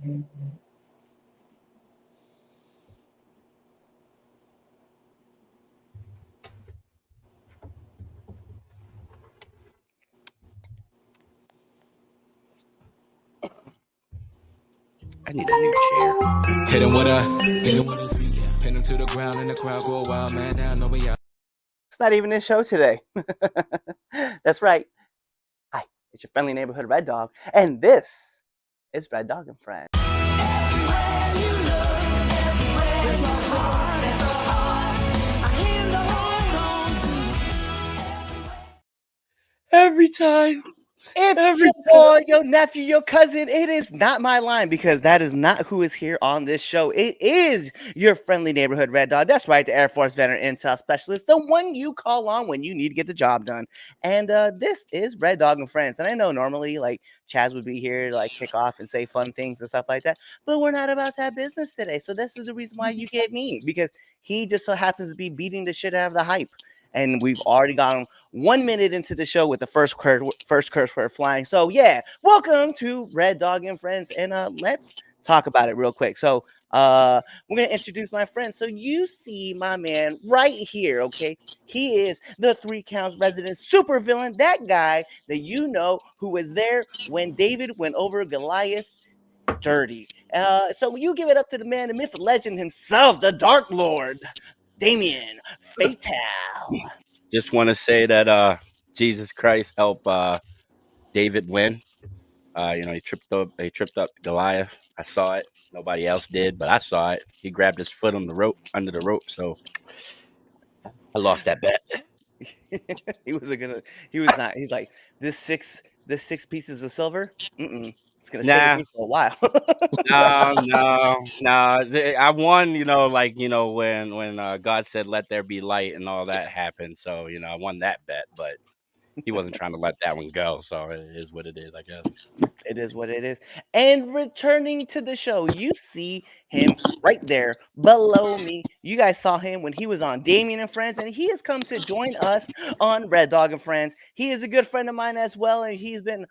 I need a new chair. Hit him with a recap. Pin him to the ground and the crowd go wild, man. Now nobody out. It's not even a show today. That's right. Hi, it's your friendly neighborhood Red Dog, and this is Red Dog and Friends. Every time. It's your boy, your nephew, your cousin. It is not my line because that is not who is here on this show. It is your friendly neighborhood Red Dog. That's right, the Air Force veteran intel specialist, the one you call on when you need to get the job done. And this is Red Dog and Friends. And I know normally like Chaz would be here to like kick off and say fun things and stuff like that, but we're not about that business today. So this is the reason why you get me, because he just so happens to be beating the shit out of the hype. And we've already gotten 1 minute into the show with the first curse word flying. So yeah, welcome to Red Dog and Friends, and let's talk about it real quick. So we're gonna introduce my friend. So you see my man right here, okay? He is the 3 Counts resident supervillain, that guy that you know who was there when David went over Goliath dirty. So you give it up to the man, the myth, the legend himself, the Dark Lord, Damiens Fatal. Just want to say that Jesus Christ helped David win. He tripped up Goliath. I saw it. Nobody else did, but I saw it. He grabbed his foot on the rope, under the rope, so I lost that bet. He was not. He's like, this six pieces of silver. It's gonna stay with me for a while. No. I won. When God said, "Let there be light," and all that happened. So I won that bet, but he wasn't trying to let that one go. So it is what it is, I guess. It is what it is. And returning to the show, you see him right there below me. You guys saw him when he was on Damiens and Friends, and he has come to join us on Red Dog and Friends. He is a good friend of mine as well, and he's been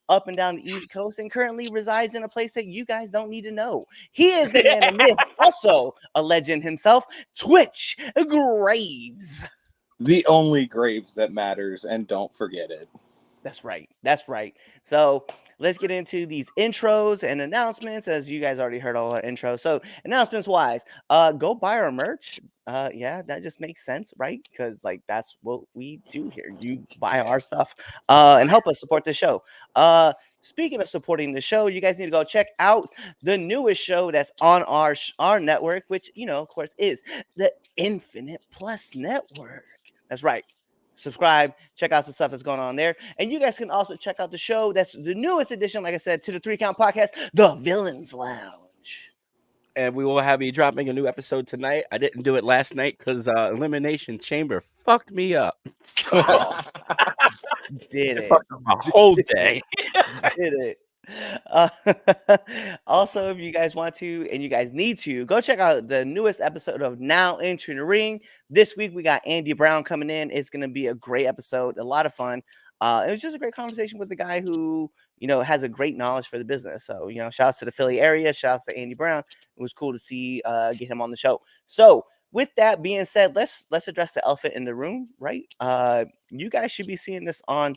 up and down the East Coast and currently resides in a place that you guys don't need to know. He is the man of myth, also a legend himself, Twitch Graves. The only Graves that matters, and don't forget it. That's right. That's right. So let's get into these intros and announcements, as you guys already heard all our intros. So announcements wise, go buy our merch. Yeah, that just makes sense, right? Because like that's what we do here. You buy our stuff and help us support the show. Speaking of supporting the show, you guys need to go check out the newest show that's on our network, which of course is the Infinite Plus Network. That's right. Subscribe, check out some stuff that's going on there. And you guys can also check out the show that's the newest edition, like I said, to the 3 Count podcast, The Villains Lounge. And we will be dropping a new episode tonight. I didn't do it last night because Elimination Chamber fucked me up. So Did it. Fucked up my whole day. Did it. Also, if you guys want to and you guys need to, go check out the newest episode of Now Entering the Ring. This week we got Andy Brown coming in. It's going to be a great episode, a lot of fun. It was just a great conversation with the guy who has a great knowledge for the business. So shout outs to the Philly area, shout outs to Andy Brown. It was cool to see get him on the show. So with that being said, let's address the elephant in the room, right? You guys should be seeing this on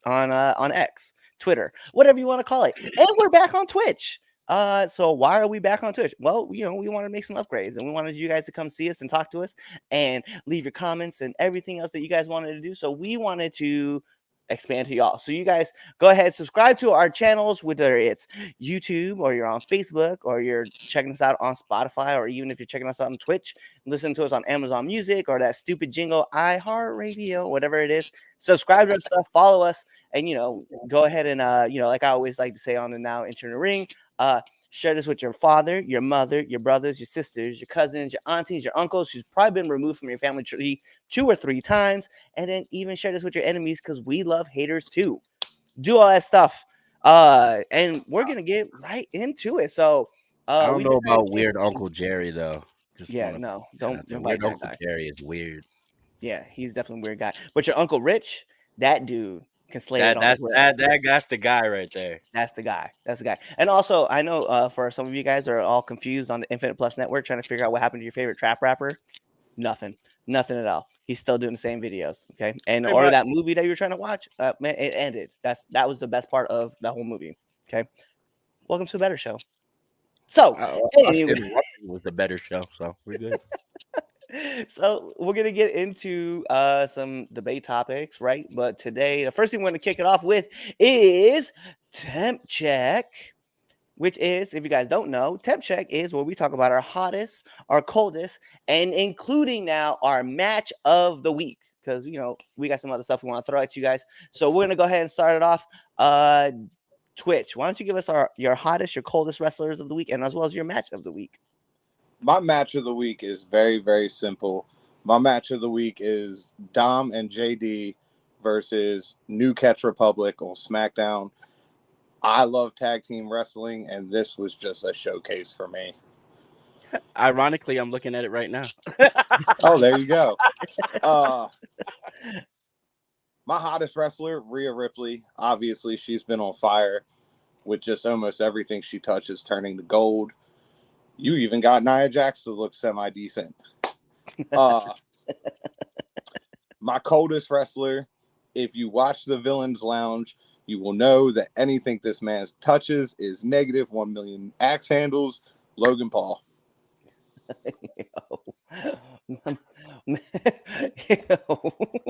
X, Twitter, whatever you want to call it. And we're back on Twitch. So why are we back on Twitch? Well, we want to make some upgrades, and we wanted you guys to come see us and talk to us and leave your comments and everything else that you guys wanted to do. So we wanted to expand to y'all. So you guys go ahead, subscribe to our channels, whether it's YouTube or you're on Facebook or you're checking us out on Spotify, or even if you're checking us out on Twitch, listen to us on Amazon Music or that stupid jingle, iHeartRadio, whatever it is. Subscribe to our stuff, follow us, and go ahead and like I always like to say on the Now Entering the Ring, share this with your father, your mother, your brothers, your sisters, your cousins, your aunties, your uncles who's probably been removed from your family tree 2 or 3 times, and then even share this with your enemies because we love haters too. Do all that stuff, and we're gonna get right into it. So I don't know about weird Uncle Jerry though. Don't weird Uncle Jerry is weird. Yeah, he's definitely a weird guy. But your Uncle Rich, that dude, can slay it on his way. That's the guy right there. That's the guy. That's the guy. And also, I know for some of you guys that are all confused on the Infinite Plus network trying to figure out what happened to your favorite trap rapper. Nothing at all. He's still doing the same videos. Okay. And or that movie that you were trying to watch, man, it ended. That was the best part of that whole movie. Okay. Welcome to a better show. So It was the better show, so we're good. So we're gonna get into some debate topics, right? But today, the first thing we're gonna kick it off with is Temp Check, which is, if you guys don't know, Temp Check is where we talk about our hottest, our coldest, and including now our match of the week. Because we got some other stuff we want to throw at you guys. So we're gonna go ahead and start it off. Twitch, why don't you give us your hottest, your coldest wrestlers of the week, and as well as your match of the week? My match of the week is very, very simple. My match of the week is Dom and JD versus New Catch Republic on SmackDown. I love tag team wrestling, and this was just a showcase for me. Ironically, I'm looking at it right now. Oh, there you go. My hottest wrestler, Rhea Ripley. Obviously, she's been on fire with just almost everything she touches turning to gold. You even got Nia Jax to look semi-decent. My coldest wrestler, if you watch the Villains Lounge, you will know that anything this man touches is negative 1 million axe handles. Logan Paul.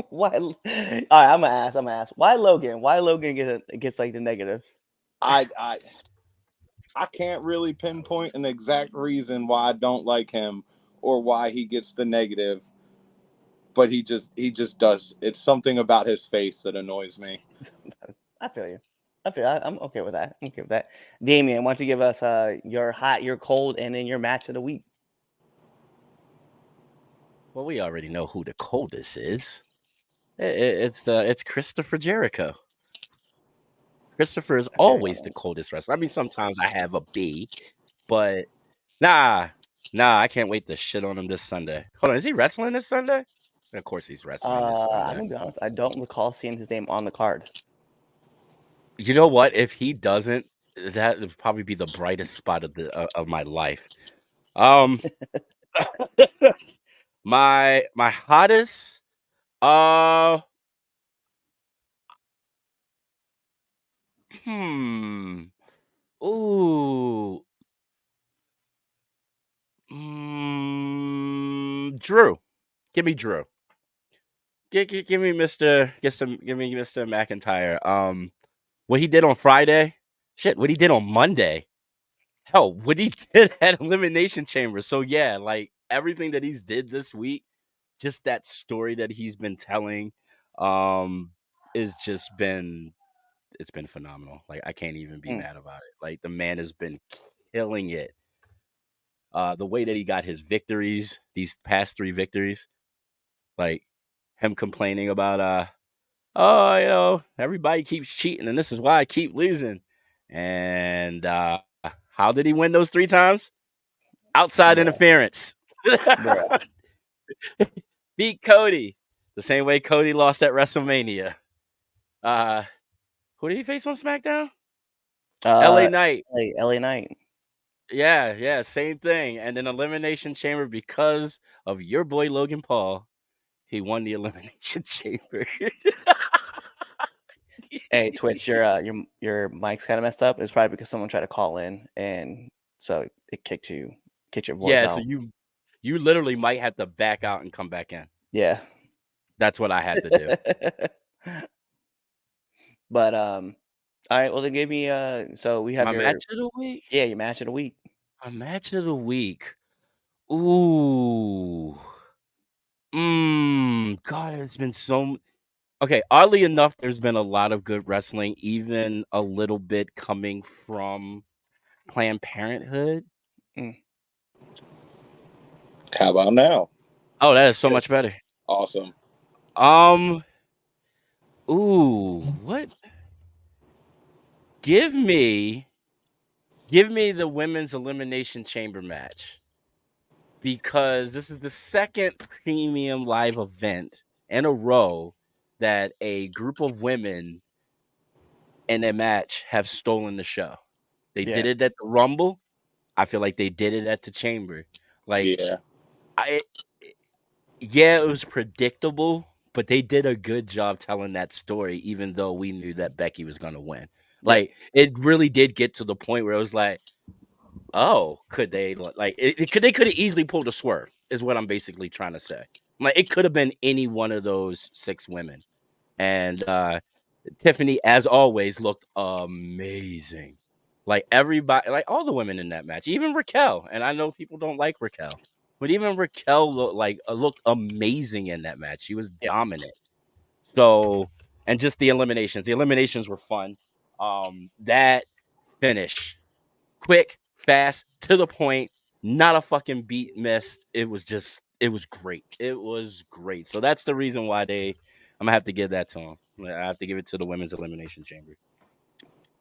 Why? All right, I'm gonna ask. Why Logan? Why Logan gets like the negatives? I can't really pinpoint an exact reason why I don't like him or why he gets the negative, but he just does. It's something about his face that annoys me. I feel you. I'm okay with that. I'm okay with that. Damian, why don't you give us your hot, your cold, and then your match of the week? Well, we already know who the coldest is. It's Christopher Jericho. Christopher is always the coldest wrestler. I mean, sometimes I have a B, but nah, I can't wait to shit on him this Sunday. Hold on, is he wrestling this Sunday? Of course he's wrestling this Sunday. I'm gonna be honest, I don't recall seeing his name on the card. You know what? If he doesn't, that would probably be the brightest spot of my life. My hottest, ooh, Drew. Give me Drew. Give me Mr. McIntyre. What he did on Friday, shit. What he did on Monday, hell, what he did at Elimination Chamber. So yeah, like everything that he's did this week, just that story that he's been telling, is just been phenomenal. Like I can't even be mad about it. Like the man has been killing it. The way that he got his victories, these past 3 victories, like him complaining about everybody keeps cheating and this is why I keep losing. And how did he win those 3 times? Outside interference. Beat Cody the same way Cody lost at WrestleMania. Who did he face on SmackDown? LA Knight. LA Knight. Yeah, same thing. And then Elimination Chamber, because of your boy Logan Paul, he won the Elimination Chamber. Hey, Twitch, your mic's kind of messed up. It's probably because someone tried to call in, and so it kicked your voice out. So you literally might have to back out and come back in. Yeah, that's what I had to do. But all right. Well, then give me so we have my your match of the week. Yeah, your match of the week. A match of the week. Ooh. God, it's been so. Okay, oddly enough, there's been a lot of good wrestling, even a little bit coming from Planned Parenthood. How about now? Oh, that is so much better. Awesome. Ooh, what? Give me the women's Elimination Chamber match, because this is the second premium live event in a row that a group of women in a match have stolen the show. They Yeah. did it at the Rumble. I feel like they did it at the Chamber. Like, Yeah. I yeah, it was predictable, but they did a good job telling that story, even though we knew that Becky was gonna win. Yep. Like, it really did get to the point where it was like, oh, could they like they could have easily pulled a swerve, is what I'm basically trying to say. Like, it could have been any one of those 6 women. And Tiffany, as always, looked amazing. Like, everybody, like all the women in that match, even Raquel. And I know people don't like Raquel, but even Raquel looked amazing in that match. She was Yep. dominant. So, and just the eliminations were fun. That finish, quick, fast, to the point, not a fucking beat missed. It was great. It was great. So that's the reason why I'm gonna have to give that to them. I have to give it to the women's elimination chamber.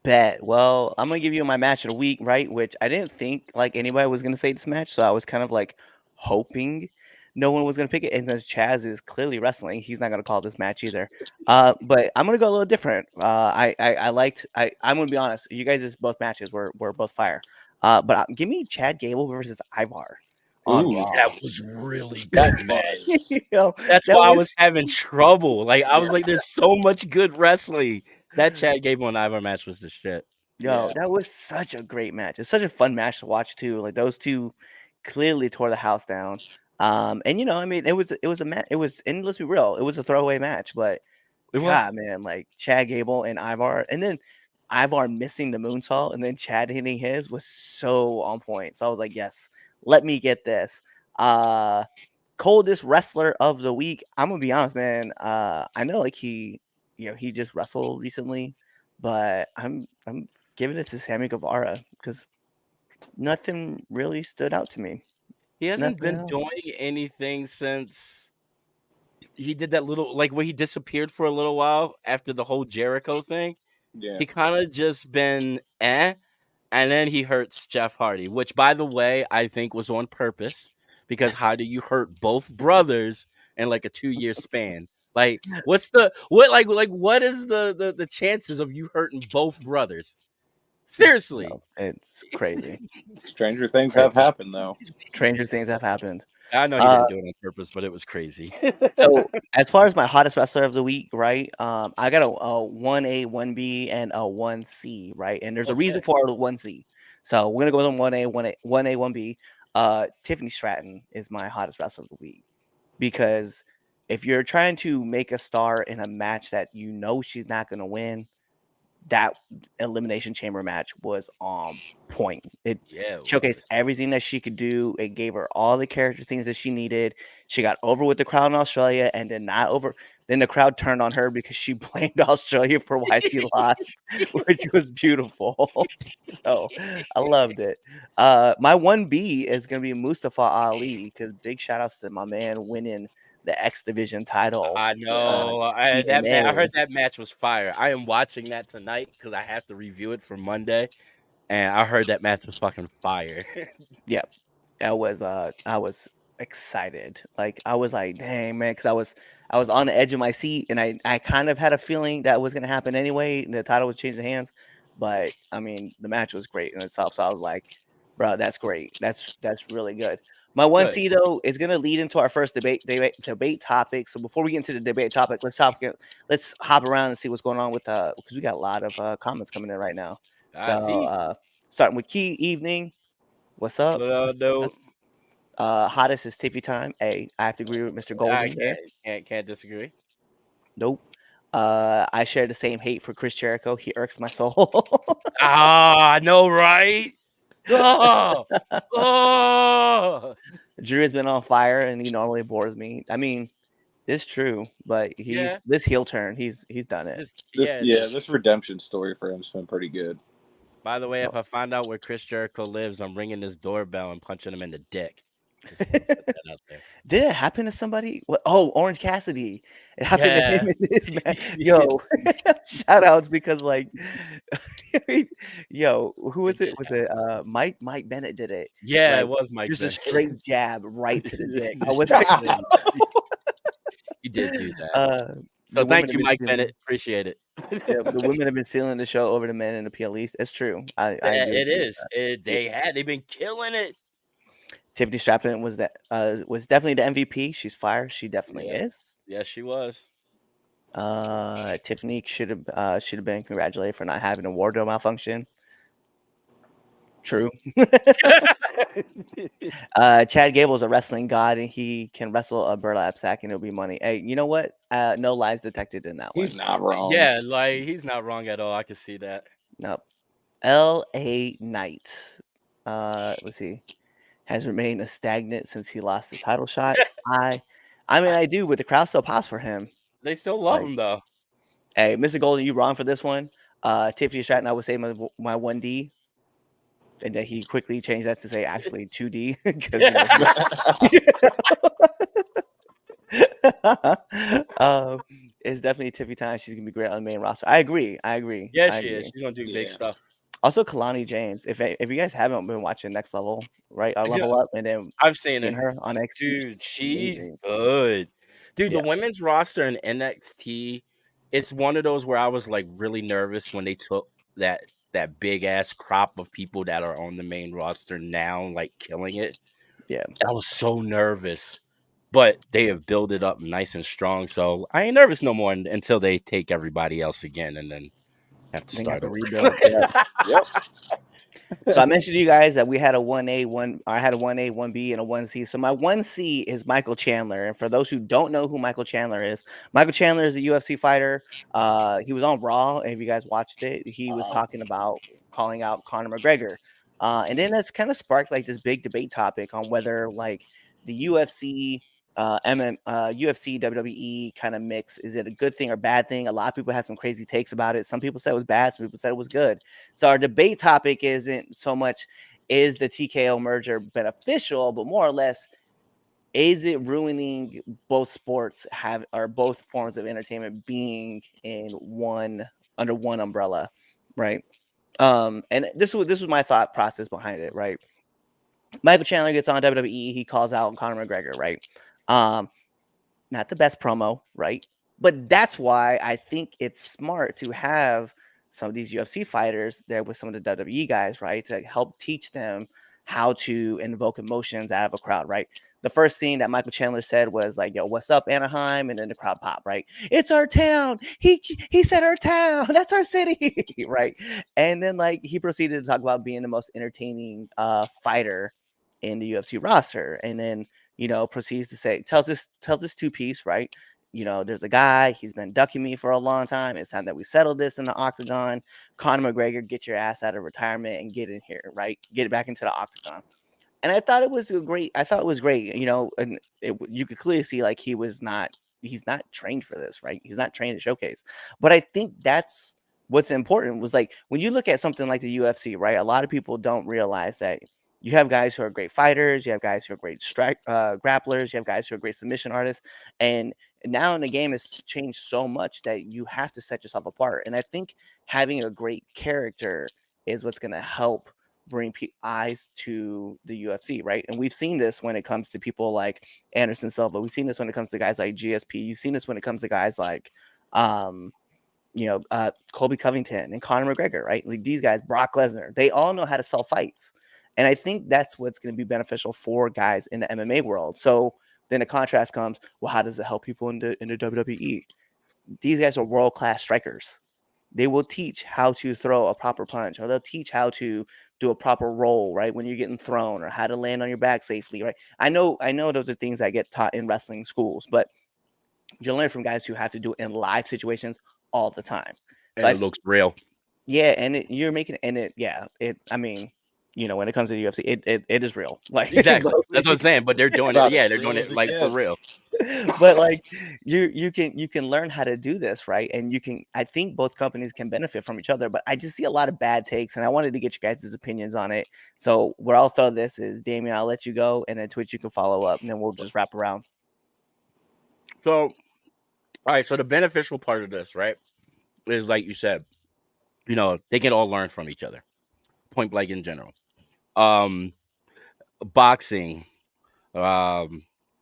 Bet. Well, I'm gonna give you my match of the week, right? Which I didn't think like anybody was gonna say this match, so I was kind of like hoping no one was gonna pick it. And since Chaz is clearly wrestling, he's not gonna call this match either. But I'm gonna go a little different. I'm gonna be honest. You guys' both matches were both fire. But give me Chad Gable versus Ivar on Ooh. Raw. That was really That's good, man. You know, That's that why I was- was having trouble. Like, I was like, there's so much good wrestling. That Chad Gable and Ivar match was the shit. Yo, Yeah. that was such a great match. It's such a fun match to watch too. Like those two clearly tore the house down. And I mean, it was a match. It was, and let's be real, it was a throwaway match. But It was. God, man, like Chad Gable and Ivar, and then Ivar missing the moonsault, and then Chad hitting his was so on point. So I was like, yes, let me get this. Coldest wrestler of the week. I'm gonna be honest, man. I know like he just wrestled recently, but I'm giving it to Sammy Guevara because nothing really stood out to me. He hasn't Nothing been else. doing anything since he did that little, like, where he disappeared for a little while after the whole Jericho thing. Yeah. He kind of just been and then he hurts Jeff Hardy, which, by the way, I think was on purpose, because how do you hurt both brothers in like a 2-year span? Like, what is the chances of you hurting both brothers? Seriously. No, it's crazy. Stranger things have happened, though. Stranger things have happened. I know he didn't do it on purpose, but it was crazy. So as far as my hottest wrestler of the week, right? I got a 1A, 1B, and a 1C, right? And there's a reason Okay. for the 1C. So we're gonna go with 1A, 1A, 1B. Tiffany Stratton is my hottest wrestler of the week, because if you're trying to make a star in a match that you know she's not gonna win, that elimination chamber match was on point. It Yeah, it showcased was. everything that she could do. It gave her all the character things that she needed. She got over with the crowd in Australia and did not over. Then the crowd turned on her because she blamed Australia for why she lost, which was beautiful. So I loved it. My 1B is gonna be Mustafa Ali, because big shout outs to my man winning the X Division title. I know. I TNA. heard that match was fire. I am watching that tonight because I have to review it for Monday, and I heard that match was fucking fire. Yeah, I was excited. Like I was like, dang man, because I was on the edge of my seat, and I kind of had a feeling that was gonna happen anyway. The title was changing hands, but I mean the match was great in itself. So I was like, bro, that's great. That's really good. My 1C though is gonna lead into our first debate topic. So before we get into the debate topic, let's hop around and see what's going on with because we got a lot of comments coming in right now. I see. So starting with Key Evening. What's up? No, Hottest is Tiffy time. Hey, I have to agree with Mr. I Golden there. can't disagree. Nope. I share the same hate for Chris Jericho. He irks my soul. I know, right? Oh. Drew has been on fire, and he normally bores me. I mean, it's true, but this heel turn, he's done it. This redemption story for him's been pretty good. By the way, if I find out where Chris Jericho lives, I'm ringing this doorbell and punching him in the dick. Just wanna put that out there. Did it happen to somebody? What? Oh, Orange Cassidy. It happened to him in his match. Yo, shout outs, because like, yo, who was it? Was it Mike Bennett did it? Yeah, like, it was Mike. Just a Bennett. straight jab right to the dick. I was He did do that. So thank you, Mike Bennett. Appreciate it. Yeah, the women have been stealing the show over the men in the PLEs. It's true. I do It agree with is. that. They've been killing it. Tiffany Stratton was definitely the MVP. She's fire. She definitely Yeah. is. Yes, she was. Tiffany should have been congratulated for not having a wardrobe malfunction. True. Chad Gable's a wrestling god, and he can wrestle a burlap sack, and it'll be money. Hey, you know what? No lies detected in that one. He's not wrong. Yeah, like he's not wrong at all. I can see that. Nope. L.A. Knight. Let's see. Has remained a stagnant since he lost the title shot. I mean, I do, but the crowd still pops for him. They still love Like, him though. hey, Mr. Golden, you wrong for this one. Tiffany Stratton, I would say my 1D, and then he quickly changed that to say actually 2D because you know. It's definitely Tiffy time. She's gonna be great on the main roster. I agree. Yeah, she is. She's gonna do big stuff. Also, Kalani James. If you guys haven't been watching Next Level, right? Level Up, and then I've seen seeing it. her on NXT, Dude, she's amazing. good. Dude, Yeah. the women's roster in NXT, it's one of those where I was like really nervous when they took that big ass crop of people that are on the main roster now, like killing it. Yeah. I was so nervous. But they have built it up nice and strong, so I ain't nervous no more until they take everybody else again and then have to Then start have to over. rebuild. Yeah. Yep. So I mentioned to you guys that we had a 1A, I had a 1A, 1B, and a 1C. So my 1C is Michael Chandler. And for those who don't know who Michael Chandler is a UFC fighter. He was on Raw, and if you guys watched it, he was talking about calling out Conor McGregor. And then that's kind of sparked like this big debate topic on whether like the UFC UFC WWE kind of mix, is it a good thing or bad thing? A lot of people had some crazy takes about it. Some people said it was bad, some people said it was good. So our debate topic isn't so much is the TKO merger beneficial, but more or less, is it ruining both sports or both forms of entertainment being in under one umbrella, right? And this was my thought process behind it, right? Michael Chandler gets on WWE, he calls out Conor McGregor, right? Not the best promo, right? But that's why I think it's smart to have some of these UFC fighters there with some of the WWE guys, right? To help teach them how to invoke emotions out of a crowd, right? The first thing that Michael Chandler said was like, yo, what's up, Anaheim? And then the crowd pop, right? It's our town. He said our town. That's our city, right? And then like he proceeded to talk about being the most entertaining fighter in the UFC roster. And then proceeds to say, tells this two piece, right? There's a guy, he's been ducking me for a long time. It's time that we settle this in the octagon. Conor McGregor, get your ass out of retirement and get in here, right? Get it back into the octagon. And I thought it was great. And you could clearly see like he's not trained for this, right? He's not trained to showcase. But I think that's what's important was like when you look at something like the UFC, right? A lot of people don't realize that you have guys who are great fighters, you have guys who are great grapplers, you have guys who are great submission artists, and now in the game has changed so much that you have to set yourself apart. And I think having a great character is what's going to help bring eyes to the UFC, right? And we've seen this when it comes to people like Anderson Silva. We've seen this when it comes to guys like GSP. You've seen this when it comes to guys like Colby Covington and Conor McGregor, right? Like these guys, Brock Lesnar, they all know how to sell fights. And I think that's what's going to be beneficial for guys in the MMA world. So then the contrast comes, well, how does it help people in the WWE? These guys are world-class strikers. They will teach how to throw a proper punch, or they'll teach how to do a proper roll, right? When you're getting thrown, or how to land on your back safely, right? I know those are things that get taught in wrestling schools, but you learn from guys who have to do it in live situations all the time. So and it looks real. Yeah, and you're making it. I mean, when it comes to the UFC, it is real. Like exactly, that's what I'm saying. But they're doing it. Yeah, they're doing it like for real. But like you can learn how to do this, right? And I think both companies can benefit from each other. But I just see a lot of bad takes, and I wanted to get you guys' opinions on it. So where I'll throw this is, Damien, I'll let you go, and then Twitch you can follow up, and then we'll just wrap around. So, all right. So the beneficial part of this, right, is like you said, they can all learn from each other. Point blank in general. Boxing,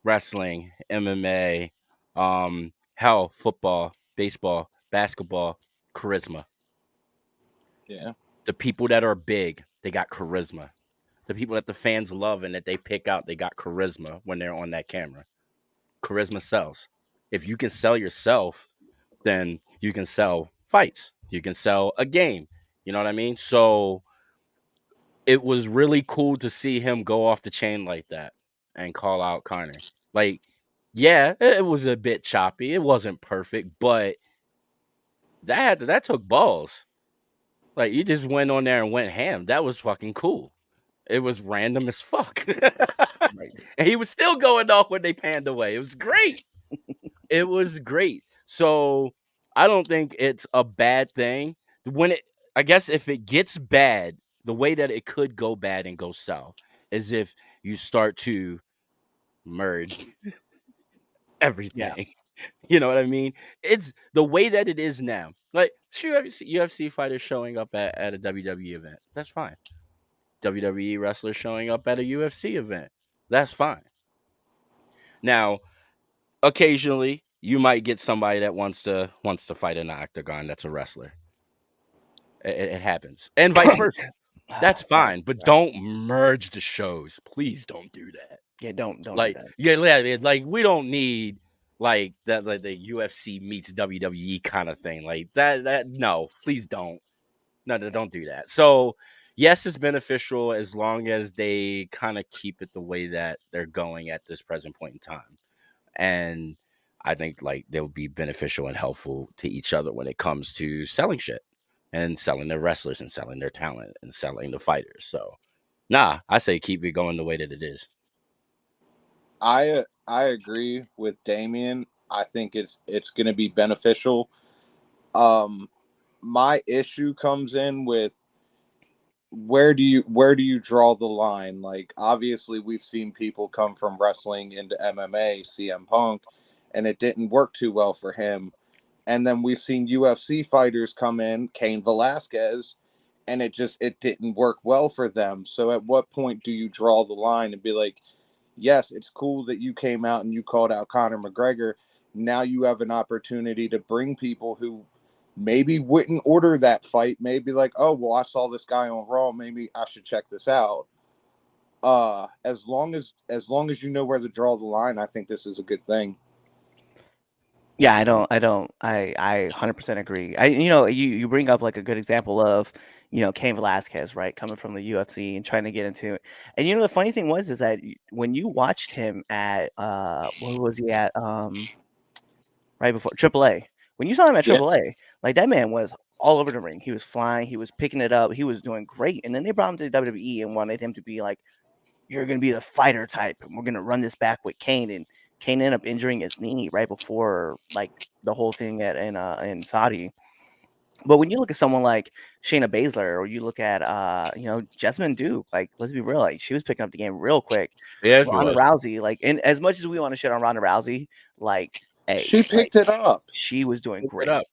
wrestling, MMA, hell, football, baseball, basketball, charisma. Yeah. The people that are big, they got charisma. The people that the fans love and that they pick out, they got charisma when they're on that camera. Charisma sells. If you can sell yourself, then you can sell fights. You can sell a game. You know what I mean? So it was really cool to see him go off the chain like that and call out Connor. Like, yeah, it was a bit choppy. It wasn't perfect, but that took balls. Like, you just went on there and went ham. That was fucking cool. It was random as fuck. Right. And he was still going off when they panned away. It was great. It was great. So I don't think it's a bad thing. I guess if it gets bad, the way that it could go bad and go south is if you start to merge Yeah. everything. You know what I mean? It's the way that it is now. Like, sure, UFC fighters showing up at a WWE event. That's fine. WWE wrestlers showing up at a UFC event. That's fine. Now, occasionally you might get somebody that wants to fight in the octagon that's a wrestler. It happens. And vice versa. That's fine, but don't merge the shows. Please don't do that. Yeah, don't do Like, that. yeah, like we don't need like that, like the UFC meets WWE kind of thing. Like that no, please don't. No, don't do that. So yes, it's beneficial as long as they kind of keep it the way that they're going at this present point in time. And I think like they'll be beneficial and helpful to each other when it comes to selling shit and selling their wrestlers and selling their talent and selling the fighters. So nah, I say keep it going the way that it is. I agree with Damien. I think it's going to be beneficial. My issue comes in with where do you draw the line? Like, obviously we've seen people come from wrestling into MMA, CM Punk, and it didn't work too well for him. And then we've seen UFC fighters come in, Cain Velasquez, and it didn't work well for them. So at what point do you draw the line and be like, yes, it's cool that you came out and you called out Conor McGregor. Now you have an opportunity to bring people who maybe wouldn't order that fight. Maybe like, oh, well, I saw this guy on Raw. Maybe I should check this out. As long as you know where to draw the line, I think this is a good thing. Yeah, I 100% agree. You bring up like a good example of, Cain Velasquez, right, coming from the UFC and trying to get into it. And the funny thing is that when you watched him at what was he at right before AAA, when you saw him at Yeah. AAA, like that man was all over the ring. He was flying, he was picking it up, he was doing great. And then they brought him to WWE and wanted him to be like, you're going to be the fighter type, and we're going to run this back with Cain. And Cain ended up injuring his knee right before like the whole thing in Saudi. But when you look at someone like Shayna Baszler, or you look at Jessamine Duke, like let's be real, like she was picking up the game real quick. Yeah, she Ronda was. Rousey, like, and as much as we want to shit on Ronda Rousey, like, hey, She picked it up. She was doing Pick great. it up.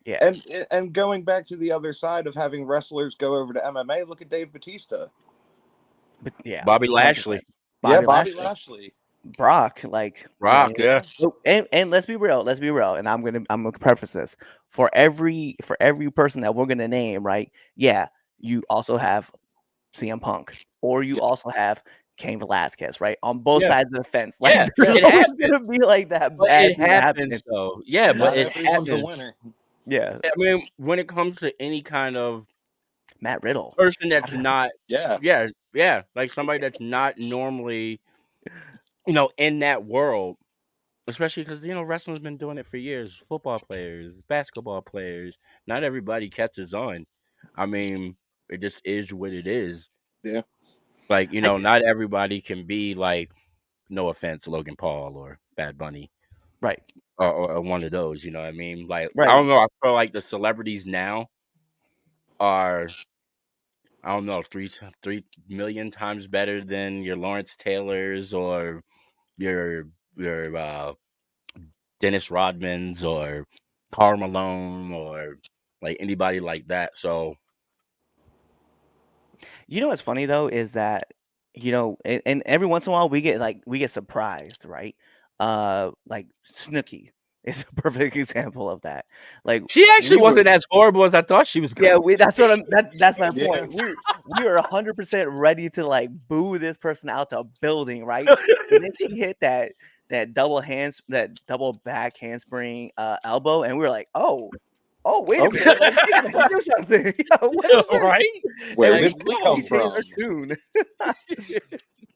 Yeah, And going back to the other side of having wrestlers go over to MMA, look at Dave Batista. but yeah, Bobby 100%. Lashley. Bobby Lashley. Brock, like Brock, yeah. And let's be real, and I'm gonna preface this for every person that we're gonna name, right? Yeah, you also have CM Punk, or you also have Cain Velasquez, right? On both sides of the fence. Like, Yeah, there's it always happens. gonna be like that But bad it thing happens happening. though. Yeah, but Not it everyone's happens. a winner. Yeah, I mean, when it comes to any kind of Matt Riddle, person that's not, Yeah. like somebody that's not normally, in that world, especially because wrestling's been doing it for years. Football players, basketball players, not everybody catches on. I mean, it just is what it is. Yeah. Like, not everybody can be like, no offense, Logan Paul or Bad Bunny, right, or one of those. You know what I mean? Like, right. I don't know. I feel like the celebrities now are, I don't know, 3 million times better than your Lawrence Taylors or your Dennis Rodmans or Karl Malone or like anybody like that. So What's funny though is that and every once in a while we get surprised, right? Like Snooki. is a perfect example of that. Like She actually we wasn't were, as horrible as I thought she was yeah, going to that's what be. that's my Yeah. point. We were 100% ready to like boo this person out the building, right? And then she hit that double back handspring elbow, and we were like, oh, wait a Okay. minute, like she gotta do something. Yo, what is this? Right? Where And Like, did we this whoa. come changed our from? tune.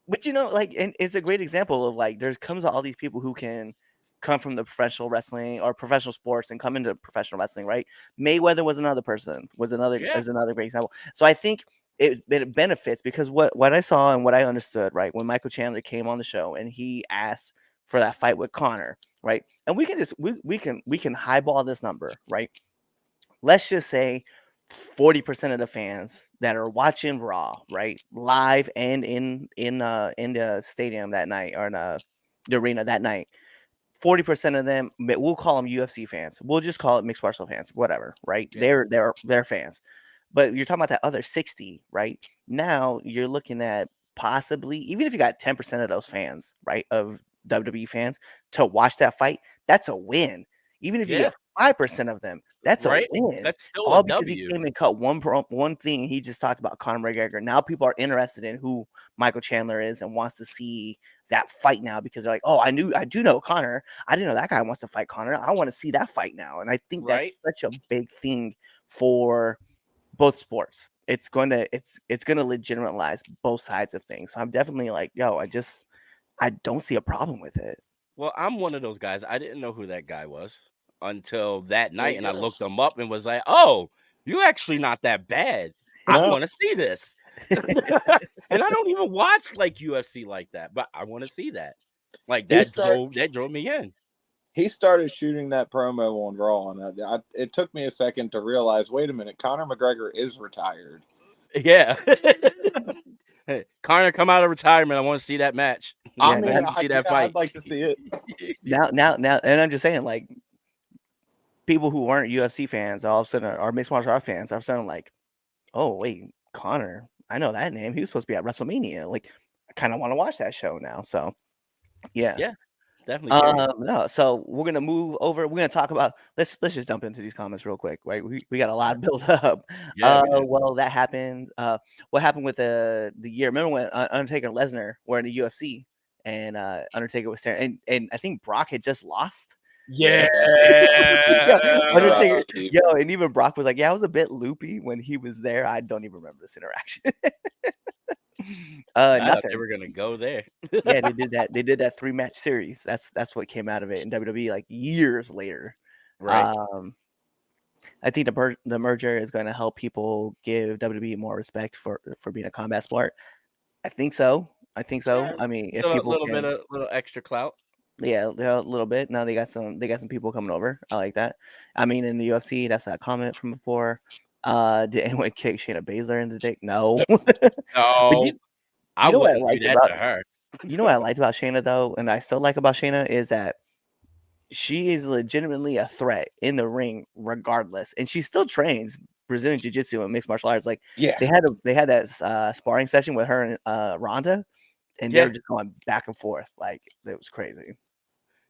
But you know, like, and it's a great example of like there's comes all these people who can come from the professional wrestling or professional sports and come into professional wrestling, right? Mayweather was another person, Yeah. is another great example. So I think it benefits because what I saw and what I understood, right, when Michael Chandler came on the show and he asked for that fight with Connor, right? And we can just we can highball this number, right? Let's just say 40% of the fans that are watching Raw, right, live and in the stadium that night or in the arena that night, 40% of them, we'll call them UFC fans. We'll just call it mixed martial fans, whatever, right? Yeah. They're fans. But you're talking about that other 60, right? Now you're looking at possibly, even if you got 10% of those fans, right, of WWE fans to watch that fight, that's a win. Even if you Yeah. get 5% of them, that's a Right? win. That's still a All because he W. came and cut one thing. He just talked about Conor McGregor. Now people are interested in who Michael Chandler is and wants to see that fight now because they're like, oh, I do know Conor. I didn't know that guy wants to fight Conor. I want to see that fight now. And I think Right? that's such a big thing for both sports. It's gonna legitimize both sides of things. So I'm definitely like, yo, I don't see a problem with it. Well, I'm one of those guys. I didn't know who that guy was until that Me night, and I neither. looked him up and was like, "Oh, you actually not that bad. I No. want to see this." And I don't even watch like UFC like that, but I want to see that. Like He that started drove me in. he started shooting that promo on Raw, and it took me a second to realize, wait a minute, Conor McGregor is retired. Yeah. Hey, Conor, come out of retirement. I want to see that match. I Yeah, mean, I want to see that fight. I'd like to see it. now, and I'm just saying, like, people who weren't UFC fans all of a sudden are mixed martial art fans. Are suddenly like, oh wait, Connor, I know that name. He was supposed to be at WrestleMania. Like, I kind of want to watch that show now. So, yeah. Yeah, definitely curious. No, so we're gonna move over. We're gonna talk about let's just jump into these comments real quick, right? We got a lot built up. Yeah, we do. Well, that happened. What happened with the year? Remember when Undertaker and Lesnar were in the UFC and Undertaker was there, and I think Brock had just lost. Yeah. Yo, Undertaker, Right. yo, and even Brock was like, "Yeah, I was a bit loopy when he was there. I don't even remember this interaction." I thought Nothing. they were gonna go there. Yeah, they did that. They did that 3-match series. That's what came out of it in WWE like years later. Right. I think the merger is going to help people give WWE more respect for being a combat sport. I think so. Yeah, I mean, if a people little can, bit of little extra clout. yeah, a little bit. Now they got some people coming over. I like that. I mean, in the UFC, that's that comment from before. Did anyone kick Shayna Baszler in the dick? No. No, I you know what I wouldn't do liked that about to her. you know what I liked about Shayna though, and I still like about Shayna is that she is legitimately a threat in the ring, regardless, and she still trains Brazilian Jiu-Jitsu and mixed martial arts. Like Yeah. they had that sparring session with her and Ronda, and they Yeah. were just going back and forth. Like it was crazy.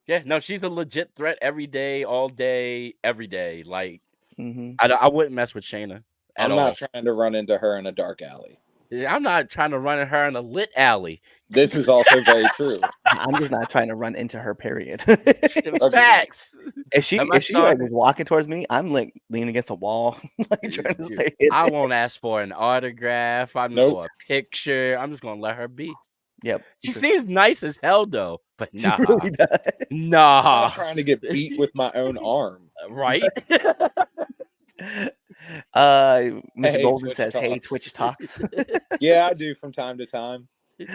Yeah, no, she's a legit threat every day, all day, every day. Like Hmm. I wouldn't mess with Shayna at I'm all. not trying to run into her in a dark alley. I'm not trying to run at her in a lit alley. This is also very true. I'm just not trying to run into her. Period. Facts. if she And my like son- was walking towards me, I'm like leaning against a wall, like trying to Dude, stay hidden. I won't ask for an autograph. I'm Nope. for a picture. I'm just gonna let her be. Yep. She seems nice as hell though, but She nah, really does. I'm nah, not trying to get beat with my own arm. right? Mr. Hey, Golden Twitch says, "Hey, Talks." Twitch talks." Yeah, I do from time to time. He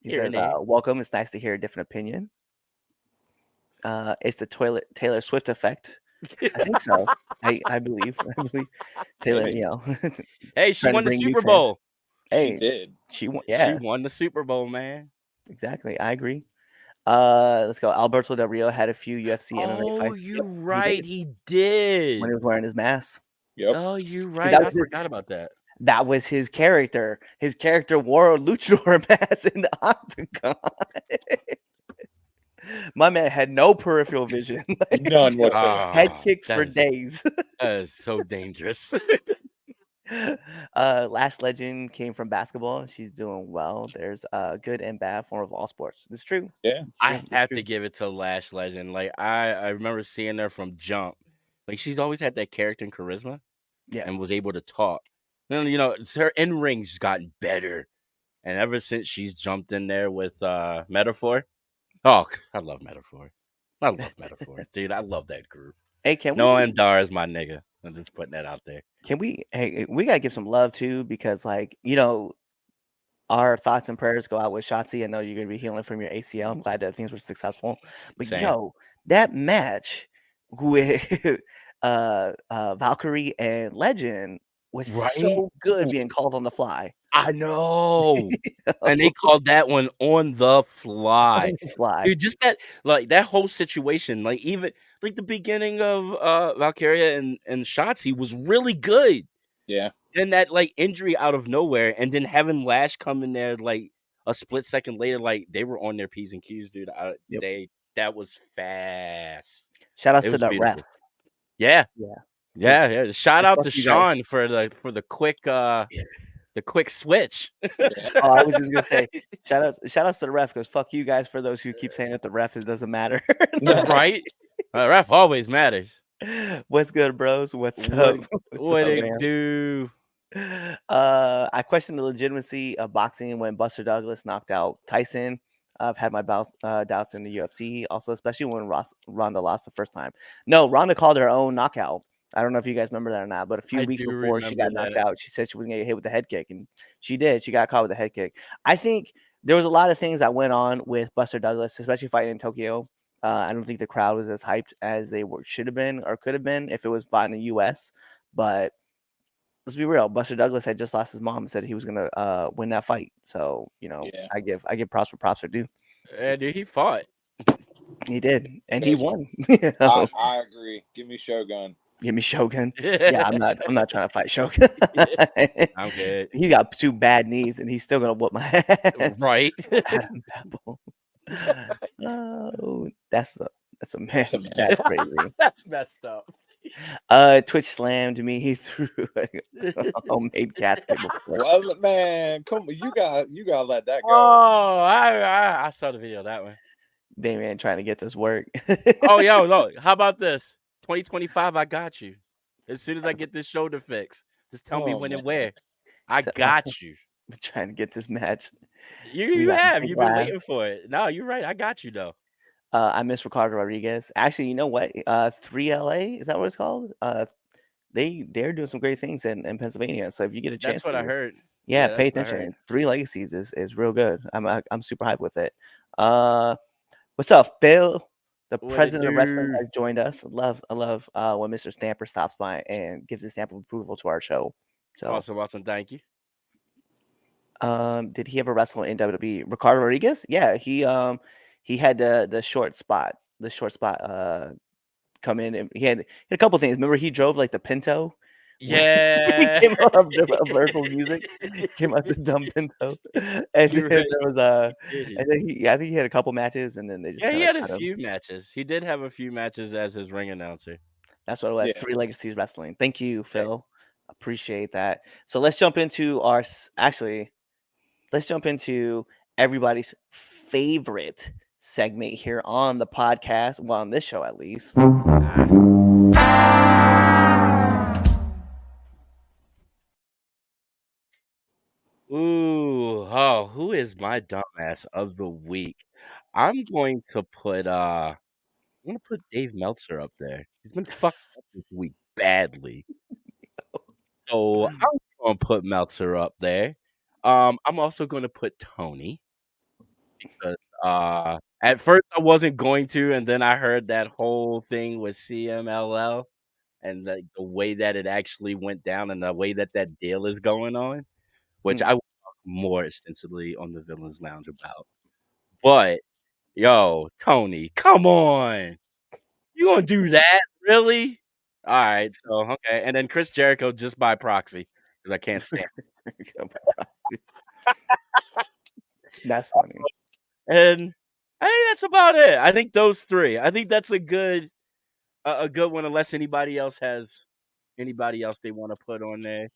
Here says, and there. "Welcome. It's nice to hear a different opinion." It's the Taylor Swift effect. I think so. I believe Taylor. Hey. You know, Hey, she trying to won the bring new Super fans. Bowl. Hey, She did. she won. She Yeah, won the Super Bowl, man. exactly. I agree. Let's go. Alberto Del Rio had a few UFC MMA Oh, fights. you're Yep, right. He did. when he was wearing his mask. Yep. Oh, you're 'Cause right. that I was his- forgot about that. That was his character. His character wore a luchador mask in the octagon. My man had no peripheral vision. None whatsoever. Head Ah, kicks for that days. is so dangerous. Last Legend came from basketball. She's doing well. There's a good and bad form of all sports. It's true. Yeah. It's true. I It's have true. to give it to Lash Legend. Like I remember seeing her from Jump. Like she's always had that character and charisma Yeah. and was able to talk. And her in ring's gotten better. And ever since she's jumped in there with Metaphor, oh, I love Metaphor. I love Metaphor, dude. I love that group. Hey, No, and Dar is my nigga. I'm just putting that out there. we gotta give some love too, because our thoughts and prayers go out with Shotzi. I know you're gonna be healing from your ACL. I'm glad that things were successful. But Same. that match with Valkyrie and Legend was Right? so good being called on the fly. I know. And they called that one on the fly. On the fly. Dude, just that whole situation, like even like the beginning of Valkyria and Shotzi was really good. Yeah. Then that like injury out of nowhere, and then having Lash come in there like a split second later, like they were on their P's and Q's, dude. Yep. That was fast. Shout out It to was the ref. beautiful. Yeah. Yeah. Yeah. Shout out to fuck you guys. Sean for the quick switch. Oh, I was just gonna say, shout outs to the ref, because fuck you guys for those who keep saying that the ref, it doesn't matter. Right? Ref always matters. What's good, bros? What's up? What up, it man? do? I question the legitimacy of boxing when Buster Douglas knocked out Tyson. I've had my doubts in the UFC, also, especially when Ronda lost the first time. No, Ronda called her own knockout. I don't know if you guys remember that or not, but a few I weeks do before she got remember knocked that. out, she said she was gonna get hit with the head kick, and she did. She got caught with a head kick. I think there was a lot of things that went on with Buster Douglas, especially fighting in Tokyo. I don't think the crowd was as hyped as they should have been or could have been if it was fought in the U.S. But let's be real, Buster Douglas had just lost his mom and said he was gonna win that fight. So Yeah. I give props where props are due. Yeah, dude, he fought. He did, and he Yeah. won. I agree. Give me Shogun. Give me Shogun. Yeah, I'm not trying to fight Shogun. I'm good. He got 2 bad knees, and he's still gonna whoop my ass. Right? Adam's apple. Oh, that's a man. That's crazy. That's messed up. Twitch slammed me through a homemade casket before. Well, man, come on, you gotta let that go. Oh, I saw the video of that one. Damian trying to get this work. Oh, yo, no. How about this? 2025, I got you. As soon as I get this shoulder fixed, just tell me when and where. I got you. Been trying to get this match. You have. You've been waiting for it. No, you're right. I got you, though. I miss Ricardo Rodriguez. Actually, you know what? 3LA, is that what it's called? They're doing some great things in Pennsylvania. So if you get a chance, That's what I heard. Yeah, Yeah, pay that's what I heard. attention. 3 Legacies is real good. I'm super hyped with it. What's up, Phil? The What it president of wrestling do? has joined us. I love when Mr. Stamper stops by and gives his stamp of approval to our show. So Awesome. Thank you. did he ever wrestle in WWE? Ricardo Rodriguez? Yeah, he had the short spot. Come in, and he had a couple things. Remember, he drove like the Pinto. Yeah. He came out of vertical music. Came out the dumb Pinto, and then there was and then I think he had a couple matches, and then they just he had a cut him. few matches. He did have a few matches as his ring announcer. That's what it was. Yeah. 3 Legacies Wrestling. Thank you, Phil. Appreciate that. So let's jump into everybody's favorite segment here on the podcast. Well, on this show at least. Ooh, oh, who is my dumbass of the week? I'm going to put Dave Meltzer up there. He's been fucked up this week badly. So I'm gonna put Meltzer up there. I'm also gonna put Tony because at first I wasn't going to, and then I heard that whole thing with CMLL and the way that it actually went down and the way that deal is going on, which I will talk more extensively on the Villains Lounge about. But yo, Tony, come on. You gonna do that? Really? All right, so okay. And then Chris Jericho just by proxy, because I can't stand That's funny. And I think that's about it. I think those three. I think that's a good one, unless anybody else has anybody else they want to put on there.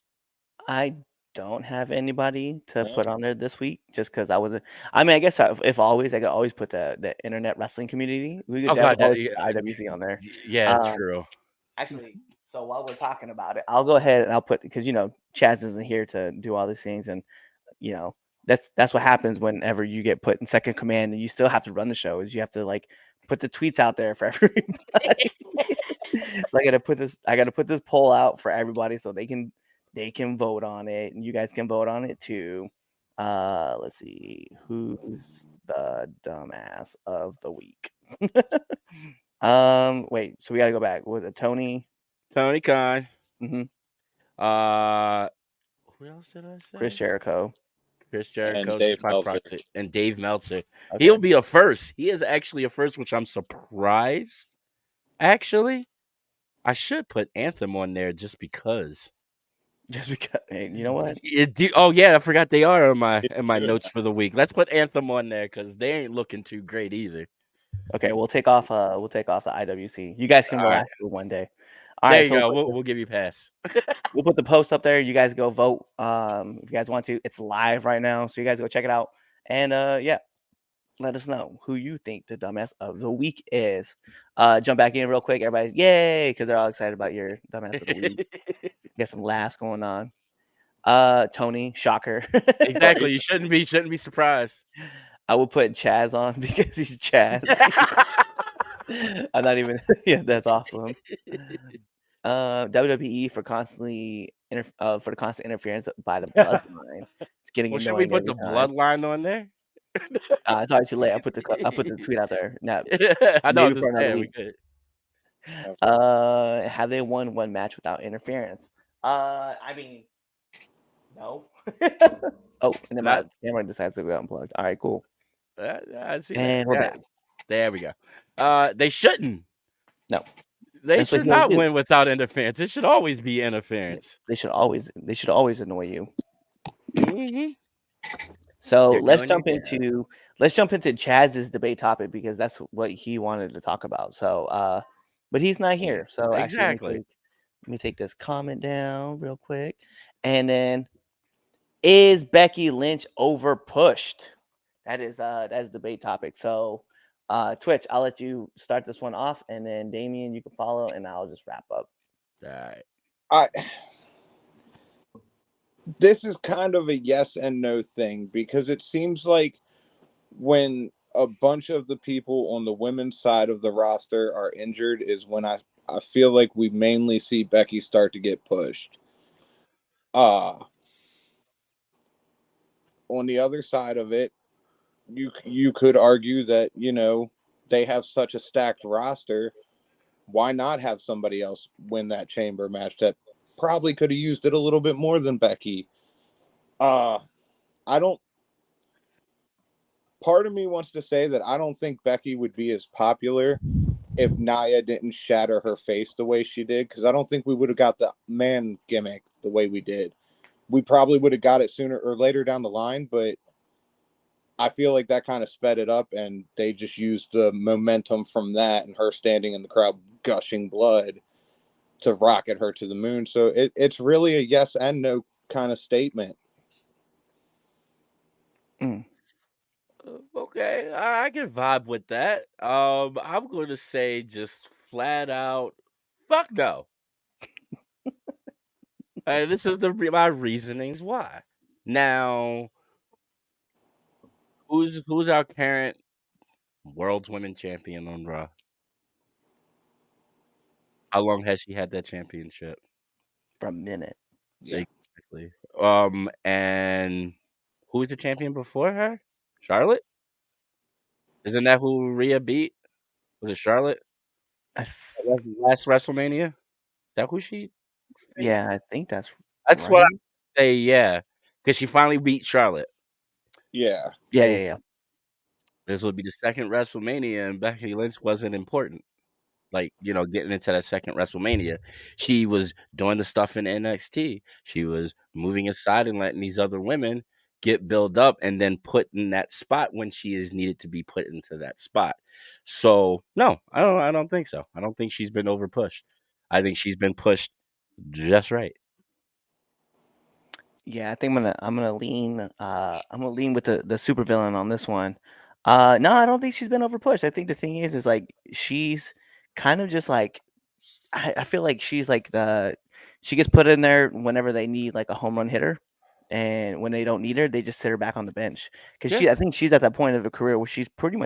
I don't have anybody to No. put on there this week just because I wasn't. I mean, I guess if always, I could always put the internet wrestling community. We could Oh God, always put IWC on there. yeah, Um, true. Actually, so while we're talking about it, I'll go ahead and I'll put because Chaz isn't here to do all these things, and you know that's what happens whenever you get put in second command and you still have to run the show. Is you have to like put the tweets out there for everybody. So I gotta put this poll out for everybody so they can vote on it, and you guys can vote on it too. Let's see who's the dumbass of the week. Wait, so we gotta go back. Was it Tony? Tony Khan. Mm-hmm. Who else did I say? Chris Jericho. Chris Jericho, And Dave Meltzer. and Dave Meltzer. Okay. He'll be a first. He is actually a first, which I'm surprised. Actually, I should put Anthem on there just because. Just because, hey, you know what? Oh yeah, I forgot they are in my notes for the week. Let's put Anthem on there because they ain't looking too great either. Okay, we'll take off the IWC. You guys can All vote right. after one day. All There right, you so go. We'll give you a pass. we'll put the post up there. You guys go vote. If you guys want to, it's live right now, so you guys go check it out. And yeah, let us know who you think the dumbass of the week is. Jump back in real quick, everybody. Yay, because they're all excited about your dumbass of the week. Get some laughs going on. Tony, shocker. Exactly. You shouldn't be surprised. I will put Chaz on because he's Chaz. I'm not even. Yeah, that's awesome. WWE for the constant interference by the bloodline. It's getting Well, should annoying. we put the every time. bloodline on there? It's already too late. I put the tweet out there. No, I know. maybe Just for another we week. could. Have they won one match without interference? I mean, no. Oh, and then my camera decides to go unplugged. All right, cool. I see And that. we're back. There we go. They shouldn't. No. They That's what should he'll not do. win without interference. It should always be interference. They should always annoy you. Mm-hmm. So They're let's doing jump into Chaz's debate topic because that's what he wanted to talk about. So but he's not here. So Exactly. actually let me take this comment down real quick. And then, is Becky Lynch overpushed? That is debate topic. So Twitch, I'll let you start this one off, and then Damien, you can follow, and I'll just wrap up. All right. This is kind of a yes and no thing because it seems like when a bunch of the people on the women's side of the roster are injured is when I feel like we mainly see Becky start to get pushed. On the other side of it, you could argue that, they have such a stacked roster. Why not have somebody else win that chamber match that probably could have used it a little bit more than Becky? Part of me wants to say that I don't think Becky would be as popular if Nia didn't shatter her face the way she did, because I don't think we would have got the man gimmick the way we did. We probably would have got it sooner or later down the line, but I feel like that kind of sped it up, and they just used the momentum from that and her standing in the crowd gushing blood to rocket her to the moon. So it's really a yes and no kind of statement. Okay, I can vibe with that. I'm going to say just flat out, fuck no. This is my reasonings why. Now, who's our current world's women champion on Raw? How long has she had that championship? For a minute. Yeah. Exactly. And who was the champion before her? Charlotte? Isn't that who Rhea beat? Was it Charlotte? Last WrestleMania? Is that who she faced? Yeah, I think that's That's right. what I say, yeah. Because she finally beat Charlotte. Yeah. Yeah. This would be the second WrestleMania, and Becky Lynch wasn't important. Like, getting into that second WrestleMania. She was doing the stuff in NXT. She was moving aside and letting these other women get built up and then put in that spot when she is needed to be put into that spot. So no, I don't think so. I don't think she's been over pushed. I think she's been pushed just right. Yeah, I think I'm gonna lean with the supervillain on this one. No, I don't think she's been overpushed. I think the thing is like she's kind of just like I feel like she's like she gets put in there whenever they need like a home run hitter, and when they don't need her, they just sit her back on the bench because Yeah, I think she's at that point of her career where she's pretty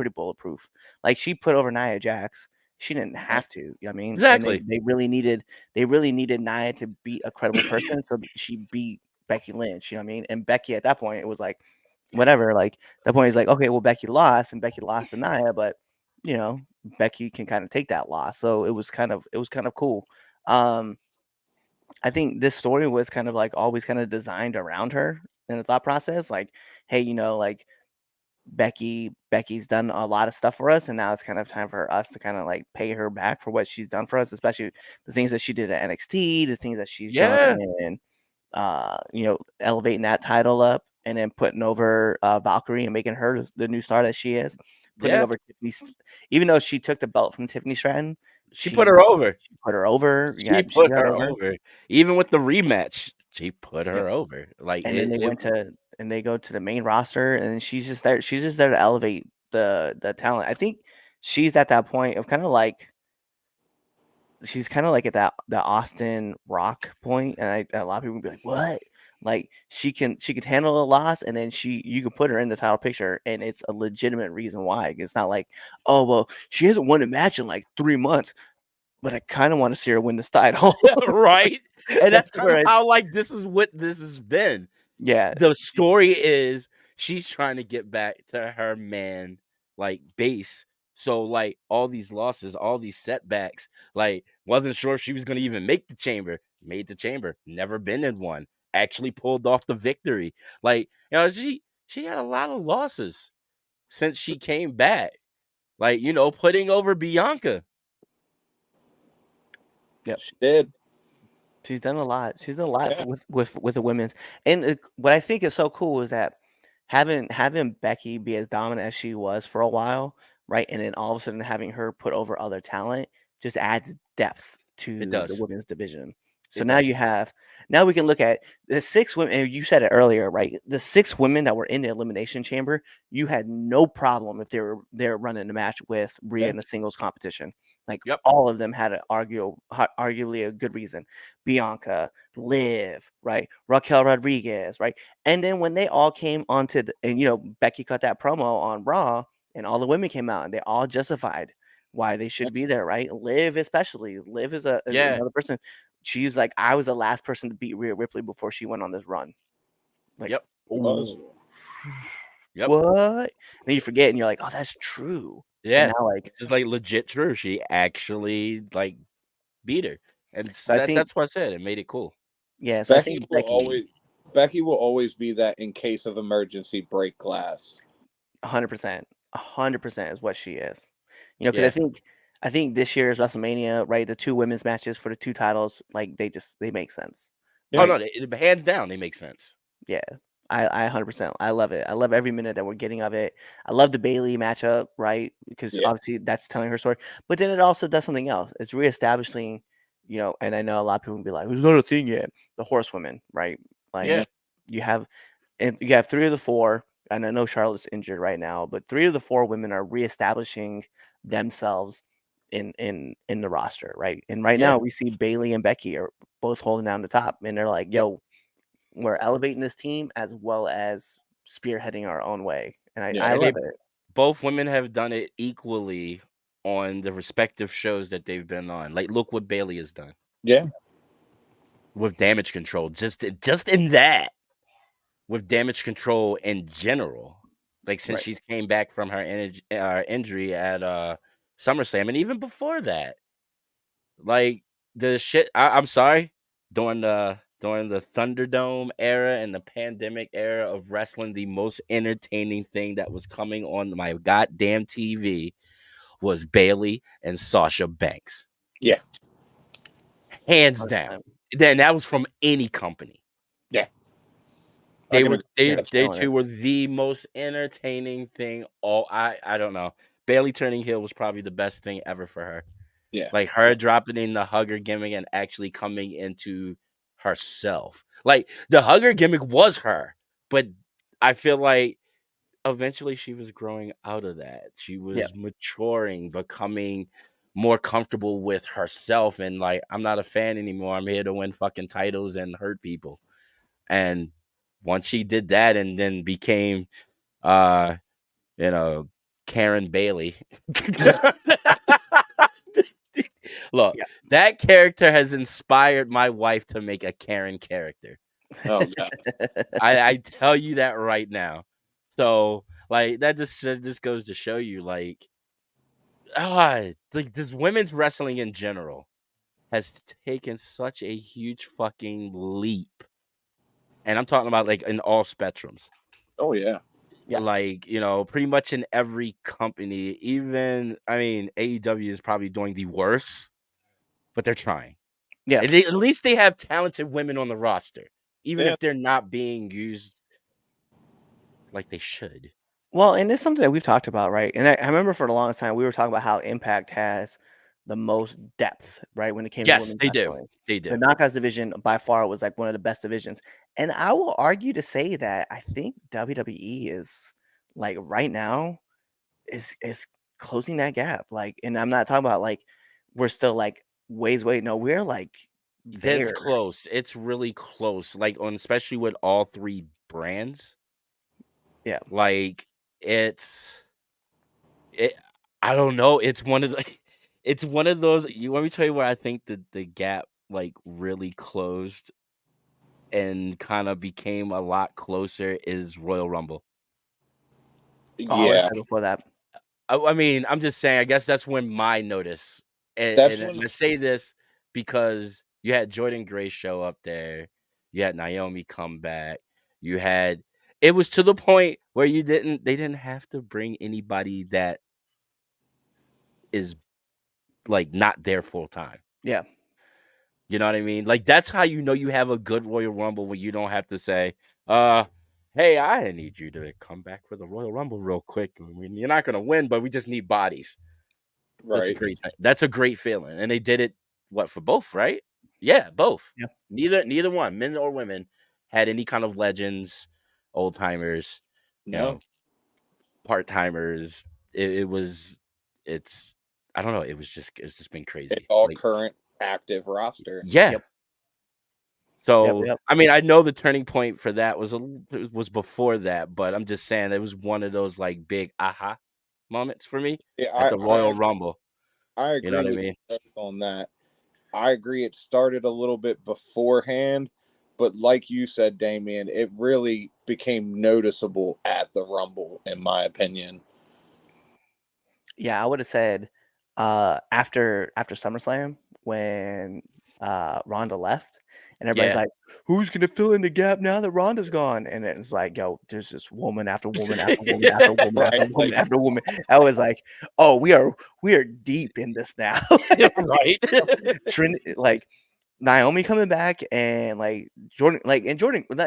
bulletproof. Like she put over Nia Jax, she didn't have to. You know what I mean? And exactly. they really needed Nia to beat a credible person, so she beat Becky Lynch. You know what I mean? And Becky at that point it was like whatever. Like that point is like okay, well Becky lost and Becky lost to Nia, but you know Becky can kind of take that loss. So it was kind of cool. I think this story was kind of like always kind of designed around her in the thought process. Like, hey, like Becky's done a lot of stuff for us, and now it's kind of time for us to kind of like pay her back for what she's done for us, especially the things that she did at NXT, the things that she's done Yeah, in elevating that title up and then putting over Valkyrie and making her the new star that she is. Putting yeah. over Tiffany, even though she took the belt from Tiffany Stratton, She put her over. she put her over. Yeah, She she put got her over. over. Even with the rematch, she put Yep. her over. Like And then they go to the main roster, and she's just there. She's just there to elevate the talent. I think she's at that point of kind of like she's kind of like at that the Austin Rock point, and a lot of people would be like, "What?" Like she can handle a loss, and then you can put her in the title picture, and it's a legitimate reason why. It's not like, oh well, she hasn't won a match in like 3 months, but I kind of want to see her win this title. right? And that's kind of Right. how like this is what this has been. Yeah, The story is she's trying to get back to her man like base. So like all these losses, all these setbacks, like wasn't sure she was gonna even make the chamber. Made the chamber, never been in one. Actually pulled off the victory. Like, she had a lot of losses since she came back. Like, putting over Bianca. yep. She did. She's done a lot. She's done a lot Yeah. with the women's. And what I think is so cool is that having Becky be as dominant as she was for a while, right? And then all of a sudden having her put over other talent just adds depth It to the does. women's division. So It now does. now we can look at the 6 women, and you said it earlier, right? The 6 women that were in the elimination chamber, you had no problem if they're running the match with Rhea in the singles competition. Like Yep. all of them had arguably a good reason. Bianca, Liv, right? Raquel Rodriguez, right? And then when they all came onto and Becky cut that promo on Raw, and all the women came out and they all justified why they should be there, right? Liv especially. Liv is Yeah. another person. She's like, I was the last person to beat Rhea Ripley before she went on this run. Like, Yep. oh, Yep. what? And you forget, and you're like, oh, that's true. And Yeah. now, like, This is like legit true. She actually like beat her. And so I think, that's what I said. It made it cool. yeah. So I think Becky will always be that in case of emergency break glass. 100%, 100% is what she is. Because Yeah. I think this year's WrestleMania, right? The 2 women's matches for the 2 titles, like they make sense. Oh Right? no, hands down, they make sense. Yeah. I 100%. I love it. I love every minute that we're getting of it. I love the Bailey matchup, right? Because Yeah. obviously that's telling her story. But then it also does something else. It's reestablishing, and I know a lot of people will be like, "There's not a thing yet." The horsewomen, right? Like Yeah. you have 3 of the 4, and I know Charlotte's injured right now, but 3 of the 4 women are reestablishing themselves in the roster, right? And right Yeah. now we see Bailey and Becky are both holding down the top, and they're like, Yep. "Yo, we're elevating this team as well as spearheading our own way," and Yeah. I And love it. both women have done it equally on the respective shows that they've been on. Like, look what Bailey has done Yeah. with Damage Control. Just in that, with Damage Control in general. Like since Right. she's came back from her injury at SummerSlam, and even before that, like the shit. I'm sorry, during the Thunderdome era and the pandemic era of wrestling, the most entertaining thing that was coming on my goddamn TV was Bailey and Sasha Banks. Yeah. Hands down. Then that was from any company. Yeah. They can were agree they're they killing it. two were the most entertaining thing. I don't know. Bailey turning heel was probably the best thing ever for her. Yeah. Like her dropping in the hugger gimmick and actually coming into herself. Like the hugger gimmick was her, but I feel like eventually she was growing out of that. She Yeah. was maturing, becoming more comfortable with herself, and like, I'm not a fan anymore. I'm here to win fucking titles and hurt people. And once she did that and then became uh you know, Karen Bailey. Look, Yeah. that character has inspired my wife to make a Karen character. Oh god. I tell you that right now. So like that just goes to show you like like this women's wrestling in general has taken such a huge fucking leap. And I'm talking about like in all spectrums. Oh yeah. Yeah. Like, you know, pretty much in every company, even I mean, AEW is probably doing the worst, but they're trying. Yeah. At least they have talented women on the roster, even Yeah. if they're not being used like they should. Well, and it's something that we've talked about, right? And I remember for the longest time we were talking about how Impact has the most depth, right? When it came to Yes, women's they do. wrestling. They The do. knockouts division by far was like one of the best divisions. And I will argue to say that I think WWE is like right now is closing that gap. Like, and I'm not talking about like we're still like ways away. No, we're like That's there. close. It's really close. Like on especially with all three brands. Yeah. Like it's it I don't know. It's one of the it's one of those you want me to tell you where I think the gap like really closed and kind of became a lot closer is Royal Rumble. Oh, I would Yeah. say before that. I mean, I'm just saying, I guess that's when my notice. That's And when I say this because you had Jordan Grace show up there, you had Naomi come back, you had it was to the point where they didn't have to bring anybody that is like not there full time. Yeah. You know what I mean? Like that's how you know you have a good Royal Rumble when you don't have to say, hey, I need you to come back for the Royal Rumble real quick. I mean, you're not gonna win, but we just need bodies. right. That's a great feeling. And they did it for both, right? Yeah, both. Yeah. Neither one, men or women, had any kind of legends, old timers, you No. know, part timers. It's I don't know, it's just been It's crazy. all Like current active roster. yeah. Yep. So Yep. I mean, I know the turning point for that was before that, but I'm just saying it was one of those like big aha moments for me Yeah, at the Royal Rumble. I You know agree what I with mean? you both on that. I agree it started a little bit beforehand, but like you said, Damien, it really became noticeable at the Rumble, in my opinion. Yeah, I would have said after SummerSlam when Ronda left and everybody's Yeah. like, who's gonna fill in the gap now that Ronda's gone? And it's like, yo, there's just woman after woman after woman after woman after Right, woman like- after woman. I was like, oh, we are deep in this now. Right. Like Naomi coming back and like Jordan, like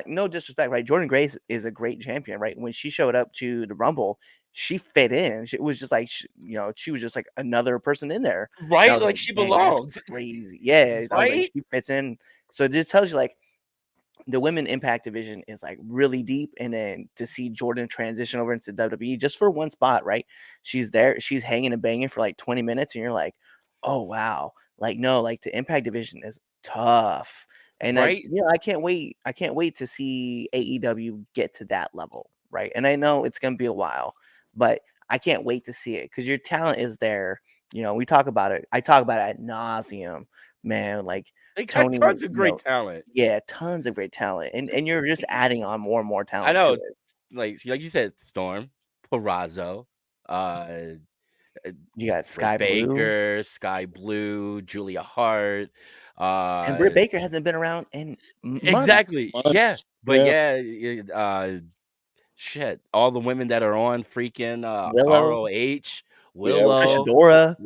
no disrespect, right? Jordan Grace is a great champion, right? When she showed up to the Rumble, she fit in. It was just like she was just like another person in there. And I Right? was Like like, she dang, that's belonged. crazy. Yeah, I was like, Right? she fits in. So it just tells you like the women impact division is like really deep, and then to see Jordan transition over into WWE just for one spot, right? She's there, she's hanging and banging for like 20 minutes, and you're like, oh wow, like no, like the impact division is tough. And Right? I can't wait. I can't wait to see AEW get to that level, right? And I know it's gonna be a while, but I can't wait to see it because your talent is there. We talk about it. I talk about it ad nauseum, man. Like They got Tony, tons of great talent. yeah, tons of great talent, and you're just adding on more and more I talent to know, it. like you said, Storm, Perazo, uh, You got Britt Sky Blue, Baker, Sky Blue, Julia Hart. and Britt Baker hasn't been around in months. Exactly. Yeah. Months. But Yeah. shit, all the women that are on freaking Willow, ROH, Yeah, Trisha Willow. Dora,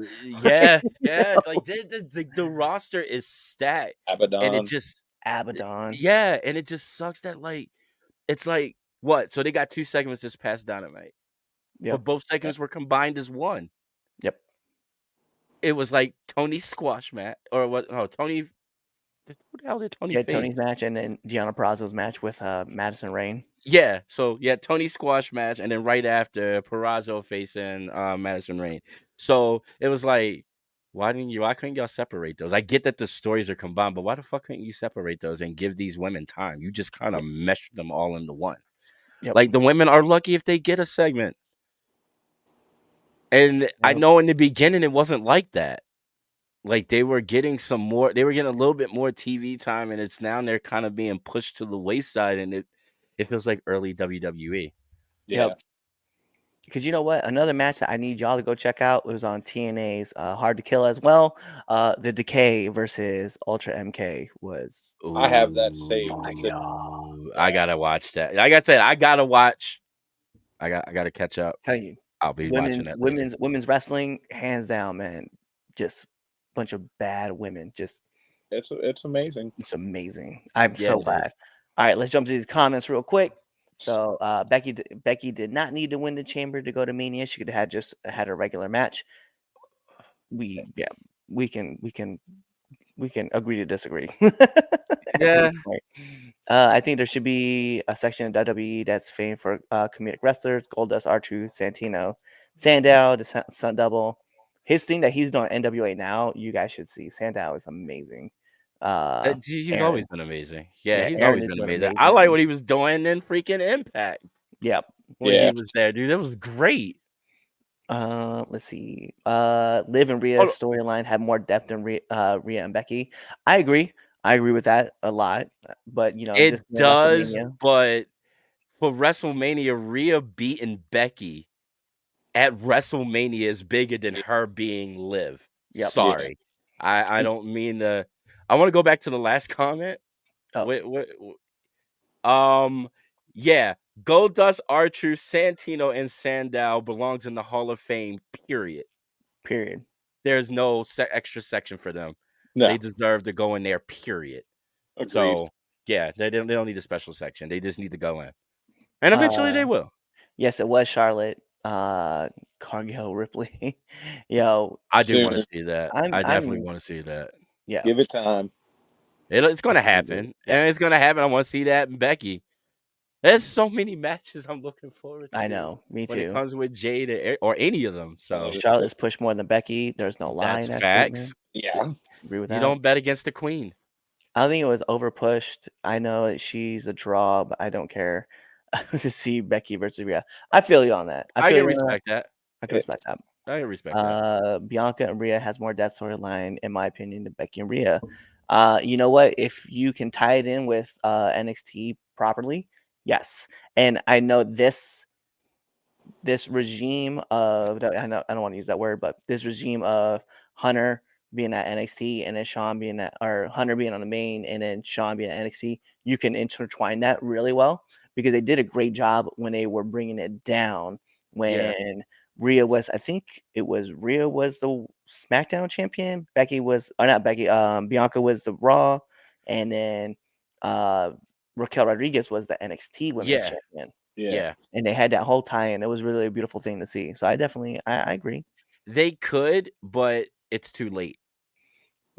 Yeah, yeah. Like the roster is stacked. And it Abaddon. just Abaddon. yeah, and it just sucks that like it's like what? So they got 2 segments this past Dynamite, but Yep. both segments were combined as one. Yep. It was like Tony's squash match, or what? Oh, Tony. Who the hell did Tony Yeah, face? Tony's match and then Deonna Purrazzo's match with Madison Rain. Yeah, so yeah, Tony squash match, and then right after Purrazzo facing Madison Rain. So it was like, why couldn't y'all separate those? I get that the stories are combined, but why the fuck couldn't you separate those and give these women time? You just kind of meshed them all into one. Yep. Like the women are lucky if they get a segment. And I know in the beginning it wasn't like that. Like they were getting they were getting a little bit more TV time, and it's now they're kind of being pushed to the wayside, and it feels like early WWE. Yeah. Yep. Because you know what? Another match that I need y'all to go check out was on TNA's Hard to Kill as well. The Decay versus Ultra MK was. I have that saved. I gotta watch that. Like I said, I gotta watch. I gotta catch up. Tell you, I'll be watching that later. women's wrestling, hands down, man. Just bunch of bad women. Just it's amazing. It's amazing. I'm so glad. All right, let's jump to these comments real quick. So Becky did not need to win the chamber to go to Mania. She could have had a regular match. We can agree to disagree. Yeah. I think there should be a section in WWE that's famed for comedic wrestlers. Goldust, R-Truth, Santino, Sandow, the Stunt Double. His thing that he's doing NWA now, you guys should see. Sandow is amazing. He's always been amazing. Yeah, he's Aaron always been amazing. I like what he was doing in freaking Impact. Yep. When he was there, dude, that was great. Let's see. Liv and Rhea's storyline had more depth than Rhea and Becky. I agree with that a lot. But you know, it does. But for WrestleMania, Rhea beating Becky at WrestleMania is bigger than her being Liv. Yep. Sorry, I don't mean to. I want to go back to the last comment. Yeah, Goldust, R-Truth, Santino, and Sandow belongs in the Hall of Fame. Period. There's no extra section for them. No. They deserve to go in there. Period. Agreed. So yeah, they don't need a special section. They just need to go in, and eventually they will. Yes, it was Charlotte. Cargill Ripley. Yo, I do want to see that. I definitely want to see that. Yeah, give it time. It's going to happen, and it's going to happen. I want to see that in Becky. There's so many matches I'm looking forward to. I know, me too. When it comes with Jade or any of them. So Charlotte's pushed more than Becky. There's no lie. That's facts. Yeah, agree with that. You don't bet against the queen. I think it was overpushed. I know that she's a draw, but I don't care to see Becky versus Rhea. I feel you on that. I can respect that. I can respect that. I can respect that. Bianca and Rhea has more depth storyline, in my opinion, than Becky and Rhea. You know what? If you can tie it in with NXT properly, yes. And I know this regime of, I don't want to use that word, but this regime of Hunter being at NXT and then Sean being or Hunter being on the main and then Sean being at NXT, you can intertwine that really well because they did a great job when they were bringing it down when Rhea was, I think it was Rhea was the SmackDown champion. Becky was, or not Becky, Bianca was the Raw, and then Raquel Rodriguez was the NXT Women's Champion. Yeah. And they had that whole tie-in. It was really a beautiful thing to see. So I definitely, I agree. They could, but it's too late.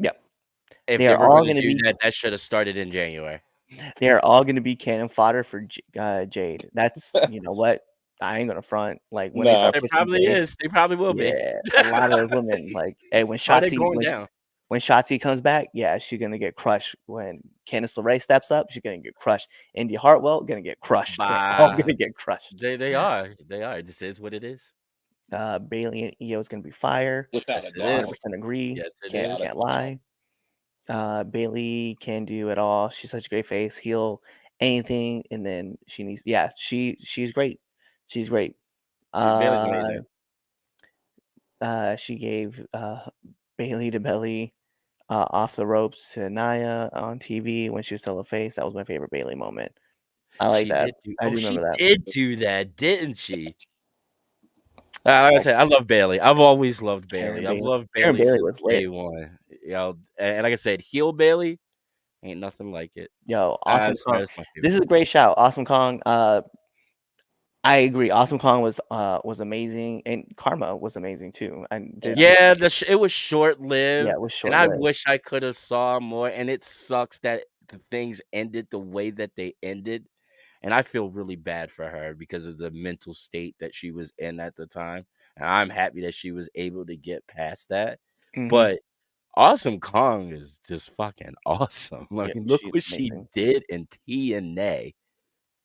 Yep. If they were going to do that, that should have started in January. They are all going to be cannon fodder for Jade. That's, you know what? I ain't gonna front. Like when it probably is. They probably will be. A lot of women like, hey, when Shotzi comes back, she's gonna get crushed. When Candice LeRae steps up, she's gonna get crushed. Indy Hartwell gonna get crushed. They're all gonna get crushed. They are. This is what it is. Bailey and Io is gonna be fire. Without a 100% agree. Yes, Can't lie. Bailey can do it all. She's such a great face. Heel anything, and then she needs. Yeah, she's great. She's great. She gave Bailey to Belly off the ropes to Nia on TV when she was still a face. That was my favorite Bailey moment. I like that. I do remember that. She did do that, didn't she? Like I said, I love Bailey. I've always loved Bailey. I've loved Bailey since day one. You know, and like I said, heel Bailey, Ain't nothing like it. Yo, Awesome Sorry, Kong. that's my favorite. This is a great shout. Awesome Kong. I agree. Awesome Kong was amazing, and Karma was amazing too. And Yeah, it was short lived. yeah, it was And short I lived. wish I could have saw more. And it sucks that the things ended the way that they ended. And I feel really bad for her because of the mental state that she was in at the time. And I'm happy that she was able to get past that. But Awesome Kong is just fucking awesome. I Yeah, mean, look she's what she amazing. did in TNA.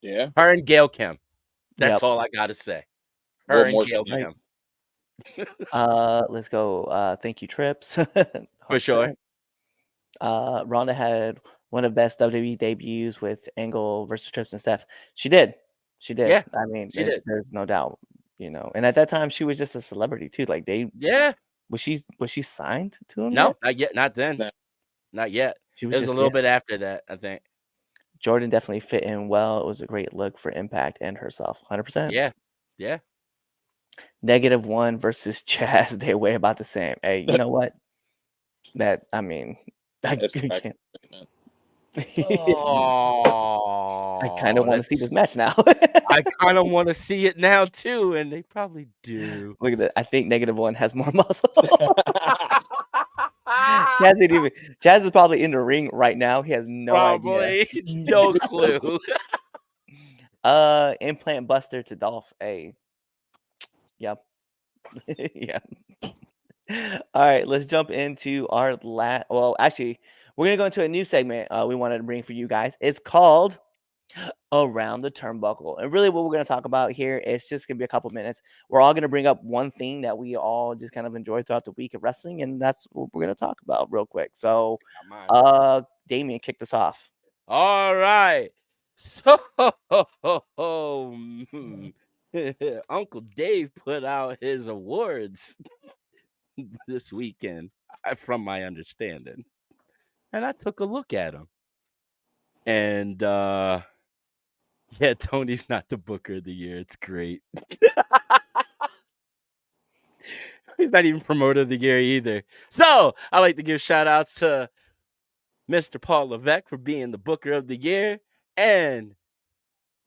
Yeah. Her and Gail Kim. That's Yep. all I gotta say. What Her and more Gail can you- Kim. Let's go. Thank you, Trips. For sure. 100%. Ronda had one of the best WWE debuts with Angle versus Trips and Steph. She did. Yeah, I mean, she did. there's no doubt. And at that time, she was just a celebrity too. Like Yeah. was she signed to him No, yet? not yet. Not then. No. Not yet. She It was was a just little bit after that, I think. Jordan definitely fit in well. It was a great look for Impact and herself. 100%. Yeah. Yeah. -1 versus Chaz. They weigh about the same. Hey, you know what? I It's can't. statement. Oh, I kind of want to see this match now. I kind of want to see it now too, and they probably do. Look at that. I think -1 has more muscle. Chaz is probably in the ring right now. He has no idea. Probably no clue. Implant Buster to Dolph. Hey. Yep. Yeah. All right, let's jump into our well, actually, we're gonna go into a new segment we wanted to bring for you guys. It's called Around the Turnbuckle. And really what we're gonna talk about here is just gonna be a couple minutes. We're all gonna bring up one thing that we all just kind of enjoy throughout the week of wrestling, and that's what we're gonna talk about real quick. So Damian, kicked us off. All right. So Uncle Dave put out his awards this weekend, from my understanding. And I took a look at them. And yeah, Tony's not the Booker of the Year. It's great. He's not even Promoter of the Year either. So I like to give shout outs to Mr. Paul Levesque for being the Booker of the Year, and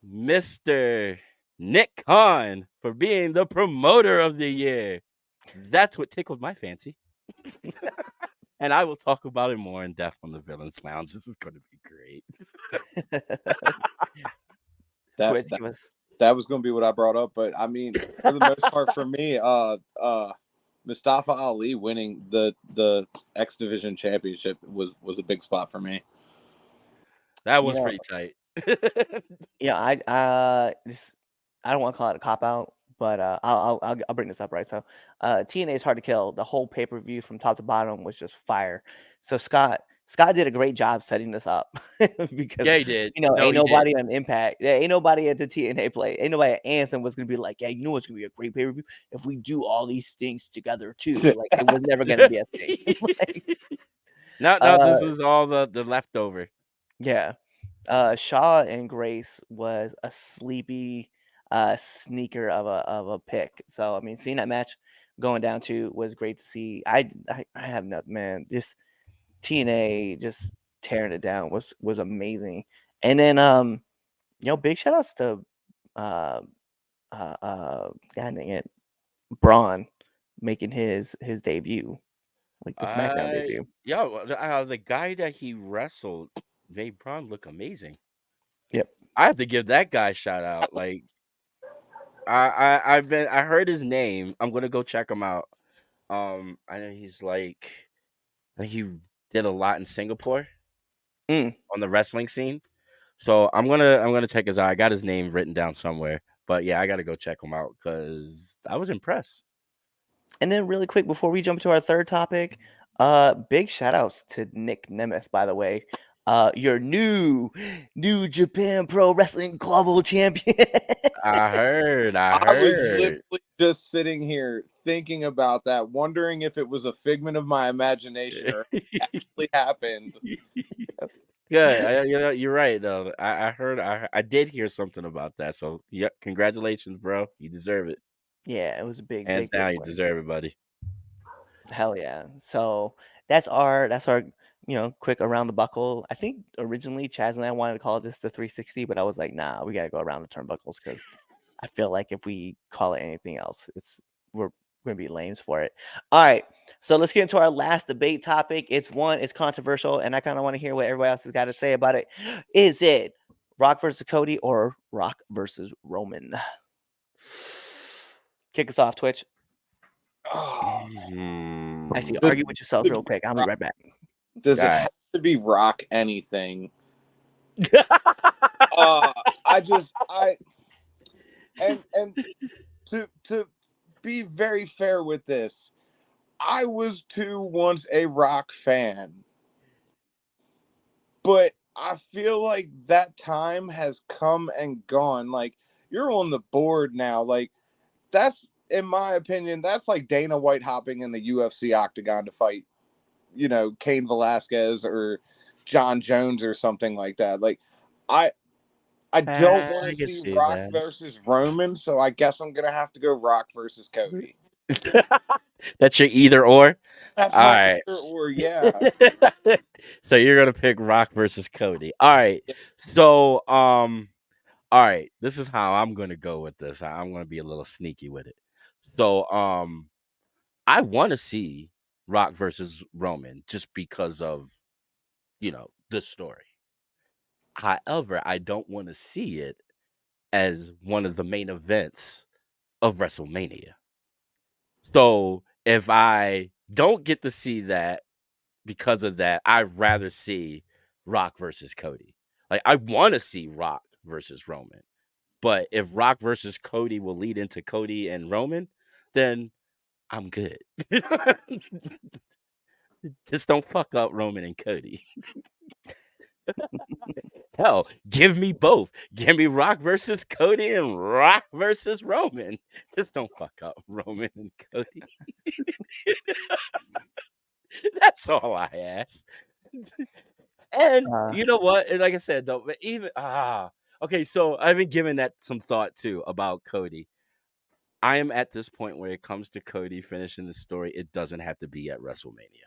Mr. Nick Khan for being the Promoter of the Year. That's what tickled my fancy. And I will talk about it more in depth on the Villains Lounge. This is going to be great. That was going to be what I brought up, but I mean, for the most part, for me, Mustafa Ali winning the X Division Championship was a big spot for me. That was pretty tight. Yeah, I don't want to call it a cop out, but I'll bring this up, right? So TNA is hard to kill. The whole pay-per-view from top to bottom was just fire. So Scott did a great job setting this up because yeah, he did. Ain't nobody on Impact, ain't nobody at the TNA play, ain't nobody at Anthem was gonna be like, yeah, it's gonna be a great pay-per-view if we do all these things together too. Like it was never gonna be a thing. No, this was all the leftover. Yeah. Shaw and Grace was a sleepy sneaker of a pick. So I mean, seeing that match going down to was great to see. I have nothing, man. Just TNA just tearing it down was amazing. And then big shout outs to God dang it, Braun making his debut, like the SmackDown debut. Yeah, the guy that he wrestled made Braun look amazing. Yep. I have to give that guy a shout out. Like I heard his name. I'm gonna go check him out. I know he's he did a lot in Singapore on the wrestling scene. So I'm gonna check his out. I got his name written down somewhere. But yeah, I gotta go check him out because I was impressed. And then really quick before we jump to our third topic, big shout outs to Nick Nemeth, by the way. Your new Japan Pro Wrestling Global Champion. I heard. I was literally just sitting here thinking about that, wondering if it was a figment of my imagination or if it actually happened. Yeah, you're right though. I heard. I did hear something about that. So yeah, congratulations, bro. You deserve it. Yeah, it was a big, hands big down. You win. deserve it, buddy. Hell yeah! So that's our quick around the buckle. I think originally Chaz and I wanted to call this the 360, but I was like, nah, we gotta go around the turnbuckles because I feel like if we call it anything else, we're gonna be lames for it. All right, so let's get into our last debate topic. It's controversial, and I kind of want to hear what everybody else has got to say about it. Is it Rock versus Cody or Rock versus Roman? Kick us off, Twitch. Actually, argue with yourselves real quick. I'll be right back. Does it All right. have to be Rock anything? And to be very fair with this, I was too once a Rock fan, but I feel like that time has come and gone. Like, you're on the board now. Like, that's, in my opinion, that's like Dana White hopping in the UFC octagon to fight, Cain Velasquez or John Jones or something like that. Like, I don't want to see Rock versus Roman, so I guess I'm gonna have to go Rock versus Cody. That's your either or. That's all my right. either or, yeah. So you're gonna pick Rock versus Cody. All right. So all right. This is how I'm gonna go with this. I'm gonna be a little sneaky with it. So I want to see Rock versus Roman just because of the story. However, I don't want to see it as one of the main events of WrestleMania. So if I don't get to see that because of that, I'd rather see Rock versus Cody. Like, I want to see Rock versus Roman. But if Rock versus Cody will lead into Cody and Roman, then I'm good. Just don't fuck up Roman and Cody. Hell, give me both. Give me Rock versus Cody and Rock versus Roman. Just don't fuck up Roman and Cody. That's all I ask. And you know what? And like I said, though, but even okay, so I've been giving that some thought too about Cody. I am at this point where it comes to Cody finishing the story, it doesn't have to be at WrestleMania.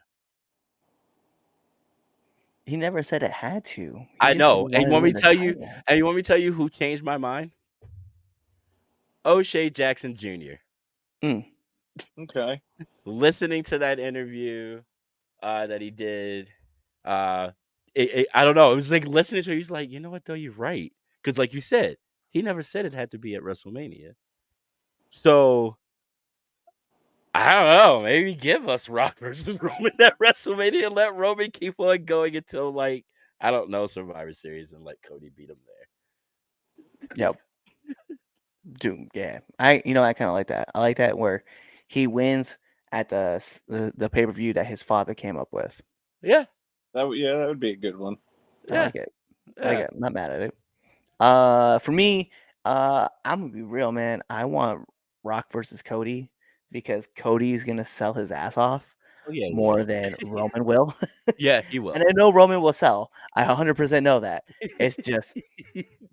He never said it had to. I know. And you want me to tell you? And you want me to tell you who changed my mind? O'Shea Jackson Jr. Okay. Listening to that interview that he did, I don't know. It was like listening to it, he's like, you know what, though, you're right. Because like you said, he never said it had to be at WrestleMania. So I don't know. Maybe give us Rock versus Roman at WrestleMania and let Roman keep on going until, like, I don't know, Survivor Series, and let Cody beat him there. Yep. Doom. Yeah. I kind of like that. I like that where he wins at the pay-per-view that his father came up with. Yeah. That would be a good one. I like it. Yeah. I like it. I'm not mad at it. For me, I'm gonna be real, man. I want Rock versus Cody because Cody's gonna sell his ass off more than Roman will. Yeah, he will. And I know Roman will sell. I 100% know that. It's just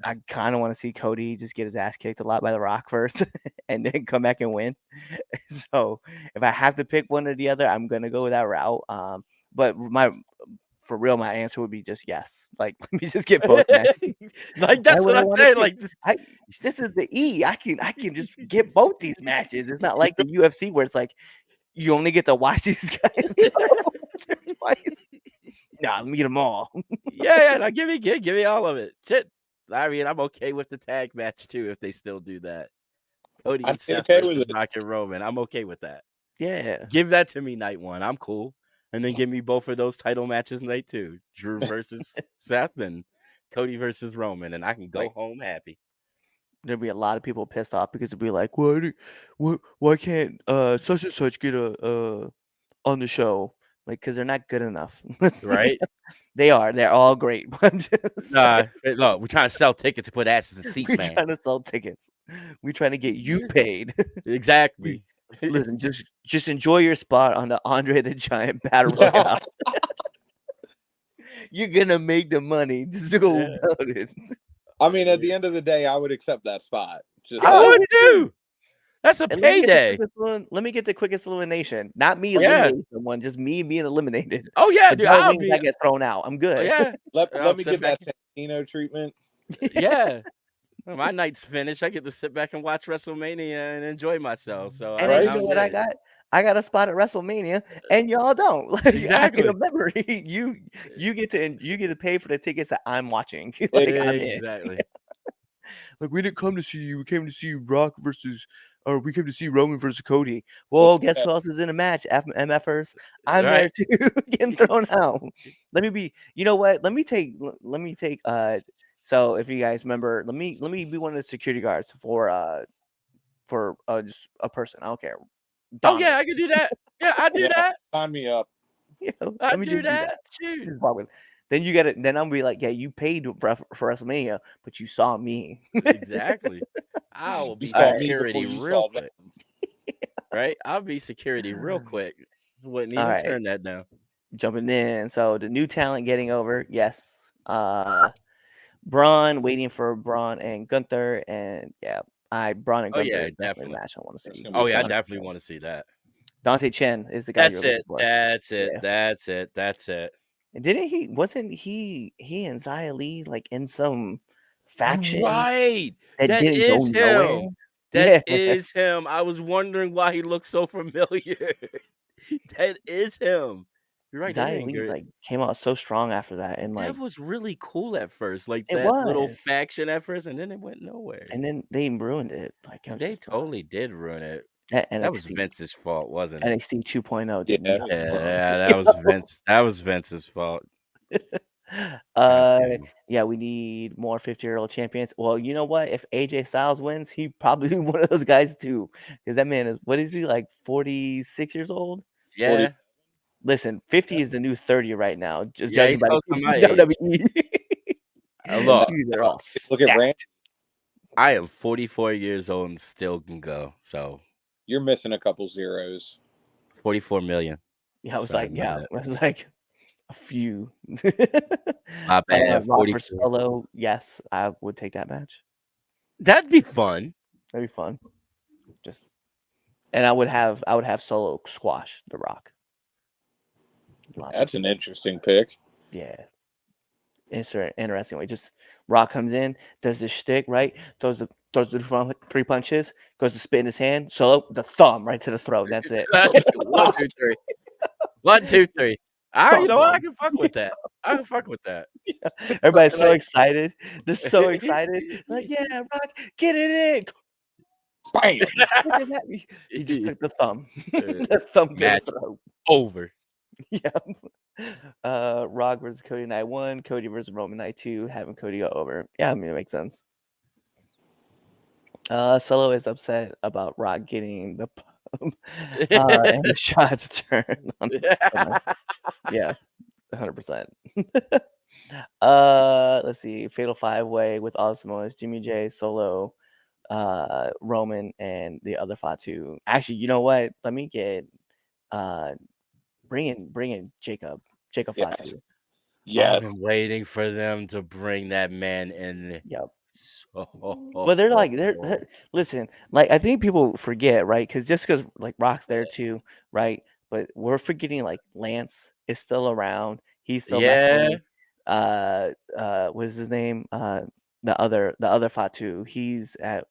I kind of want to see Cody just get his ass kicked a lot by The Rock first and then come back and win. So if I have to pick one or the other, I'm gonna go with that route. But for real, my answer would be just yes. Like, let me just get both matches. Like, that's what I'm saying. Like, this is the E. I can just get both these matches. It's not like the UFC where it's like you only get to watch these guys twice. Nah, let me get them all. yeah. Now give me all of it. Shit. I mean, I'm okay with the tag match too if they still do that. Cody and Seth versus Rock and Roman. I'm okay with that. Yeah. Give that to me night one. I'm cool. And then give me both of those title matches night two. Drew versus Seth and Cody versus Roman. And I can go home happy. There'll be a lot of people pissed off because they'll be like, why can't such and such get on the show? Like, because they're not good enough. Right? They are. They're all great. Look, we're trying to sell tickets to put asses in seats, man. We're trying to sell tickets. We're trying to get you paid. Exactly. Listen, just enjoy your spot on the Andre the Giant Battle Royale. You're gonna make the money. Just go about it. I mean, at the end of the day, I would accept that spot. I would too. That's a And let me get the payday. quickest let me get the quickest elimination. Not me Yeah. eliminating someone, just me being eliminated. Oh yeah, The dude. bell I'll rings, be. I get thrown out. I'm Oh good. yeah. Let I'll me sit get that back. Santino treatment. Yeah. When my night's finished, I get to sit back and watch WrestleMania and enjoy myself. So And then you know I'm what I good. got? I got a spot at WrestleMania, and y'all don't. Like I get Exactly. a memory. You get to pay for the tickets that I'm watching. Like I'm in. Exactly. Like we didn't come to see you. We came to see Brock versus, or we came to see Roman versus Cody. Well, guess who else is in a match? MFers. I'm there Right. too, getting thrown out. Let me be. You know what? Let me take. So if you guys remember, let me be one of the security guards for just a person. I don't care. Oh yeah, Donald. I could do that. Yeah, I do that. Sign me up. You know, I let me do just do that. that. Shoot. Just walk with. Then you get it. Then I'm gonna be like, yeah, you paid for WrestleMania, but you saw me. Exactly. I will You be saw Alright. me security before you real saw quick. Right? I'll be security real quick. Wouldn't All even right. turn that down. Jumping in. So the new talent getting over. Yes. Braun waiting for Braun and Gunther, and yeah, Braun and Oh Gunther yeah, is definitely definitely. a match I want to That's see. gonna be Oh yeah, I fun. definitely want to see that. Dante Chen is the guy That's you're looking it. for. That's it. Yeah. That's it. That's it. And wasn't he and Xia Li like in some faction Right. that That didn't go is nowhere? him. That Yeah. is him. I was wondering why he looked so familiar. That is him. You're right. They Xia didn't Li get. like came out so strong after that, and That like was really cool at first, like it that little was, faction at first, and then it went nowhere. and then they ruined it. Like I'm They just totally did ruin it. at That was NXT. Vince's fault, wasn't it? NXT 2.0 didn't Yeah. drop the ball. Yeah, that was Vince. That was Vince's fault. God damn it. Yeah, we need more 50-year-old champions. Well, you know what? If AJ Styles wins, he probably one of those guys too. Because that man is, what is he, like 46 years old? Yeah, Listen, 50 is the new 30 right now, just yeah, judging he's by close to my age. WWE. Look, These are all Look at Randy. stacked. I am 44 years old and still can go. So You're missing a couple zeros. 44 million. Yeah, I was Sorry, like, my bad. a few. My bad. Rock versus 44. Solo, yes, I would take that match. That'd be fun. That'd be fun. And I would have Solo squash The Rock. That's an interesting pick. Yeah. Interesting way. Just Rock comes in, does this shtick, right? Throws the 3 punches, goes to spit in his hand. Solo, the thumb right to the throat. That's it. 1, 2, 3. 1, 2, 3. All right, you know what? I Thumb. can fuck with that. I can fuck with that. Everybody's so excited. They're so excited. Like, yeah, Rock, get it in. Bam! Look at that. He just took the thumb. The thumb to Match the throat. over. Yeah. Rock versus Cody night 1, Cody versus Roman night 2, having Cody go over. Yeah, I mean, it makes sense. Solo is upset about Rock getting the pump and the shots turned on. Yeah, 100%. Let's see. Fatal 5-way with all Samoans, Jimmy J, Solo, Roman, and the other Fatu. Actually, you know what? Let me get bring in Jacob Yes. Fatu. I've been waiting for them to bring that man in. Yep. So, But they're like they're listen, like I think people forget, right? Because like Rock's there too, right? But we're forgetting like Lance is still around. He's still wrestling. What is his name? The other Fatu. He's at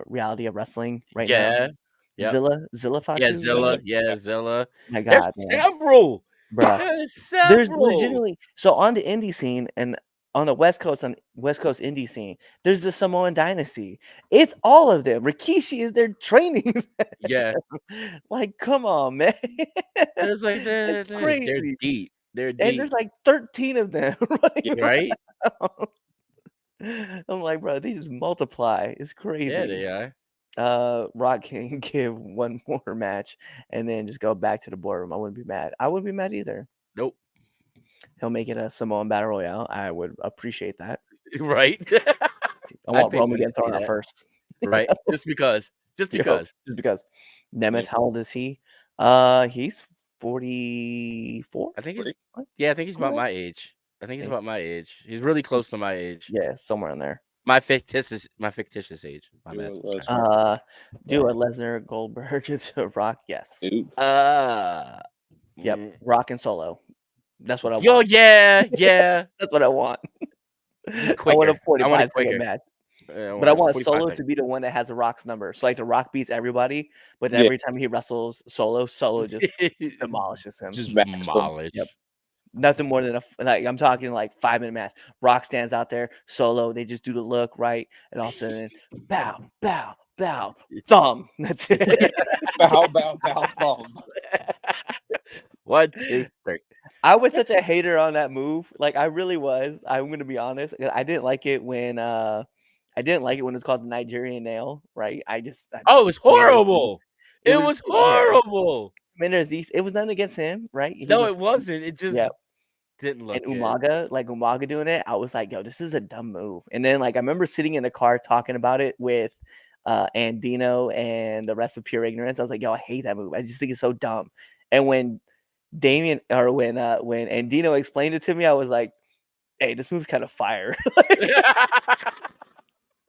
Reality of Wrestling right now. Yep. Zilla Fatu. Yeah, Zilla. Yeah, Zilla. My There's God, man. several. Bruh. There's There's several. legitimately so on the indie scene and on the West Coast indie scene, there's the Samoan dynasty. It's all of them. Rikishi is there training. Yeah. Like, come on, man. It's like they're crazy. deep. They're And deep. there's like 13 of them. Right? I'm like, bro, they just multiply. It's crazy. Yeah, they are. Rock can give one more match and then just go back to the boardroom. I wouldn't be mad. I wouldn't be mad either. Nope. He'll make it a Samoan Battle Royale. I would appreciate that. Right? I want Roman getting thrown out first. Right? Just because. Just because. Just because. Nemeth, how old is he? He's 44. I think he's about my age. I think he's about my age. He's really close to my age. Yeah, somewhere in there. My fictitious age. My Do bad. a Lesnar. Do a Lesnar Goldberg to Rock. Yes. Dude, Yep. Mm. Rock and Solo. That's what I Yo, want. yeah. That's what I want. Just I want a quicker. I want 45-second it quicker. match. I But I want 45 Solo to seconds. be the one that has the Rock's number. So like the Rock beats everybody, but then Yeah. every time he wrestles Solo just demolishes him. Just Smash them. demolish. Yep. Nothing more than I'm talking like 5-minute match. Rock stands out there, Solo, they just do the look right, and all of a sudden, bow, bow, bow, thumb. That's it. Bow, thumb. 1, 2, 3. I was such a hater on that move. Like I really was. I'm gonna be honest. I didn't like it when it's called the Nigerian nail, right? Oh, it was horrible. It It was was horrible. It was nothing against him, right? He No, was it wasn't. It yeah. just didn't And look good. Umaga doing it, I was like, yo, this is a dumb move. And then like I remember sitting in the car talking about it with Andino and the rest of Pure Ignorance. I was like, yo, I hate that move. I just think it's so dumb. And when when Andino explained it to me, I was like, hey, this move's kind of fire.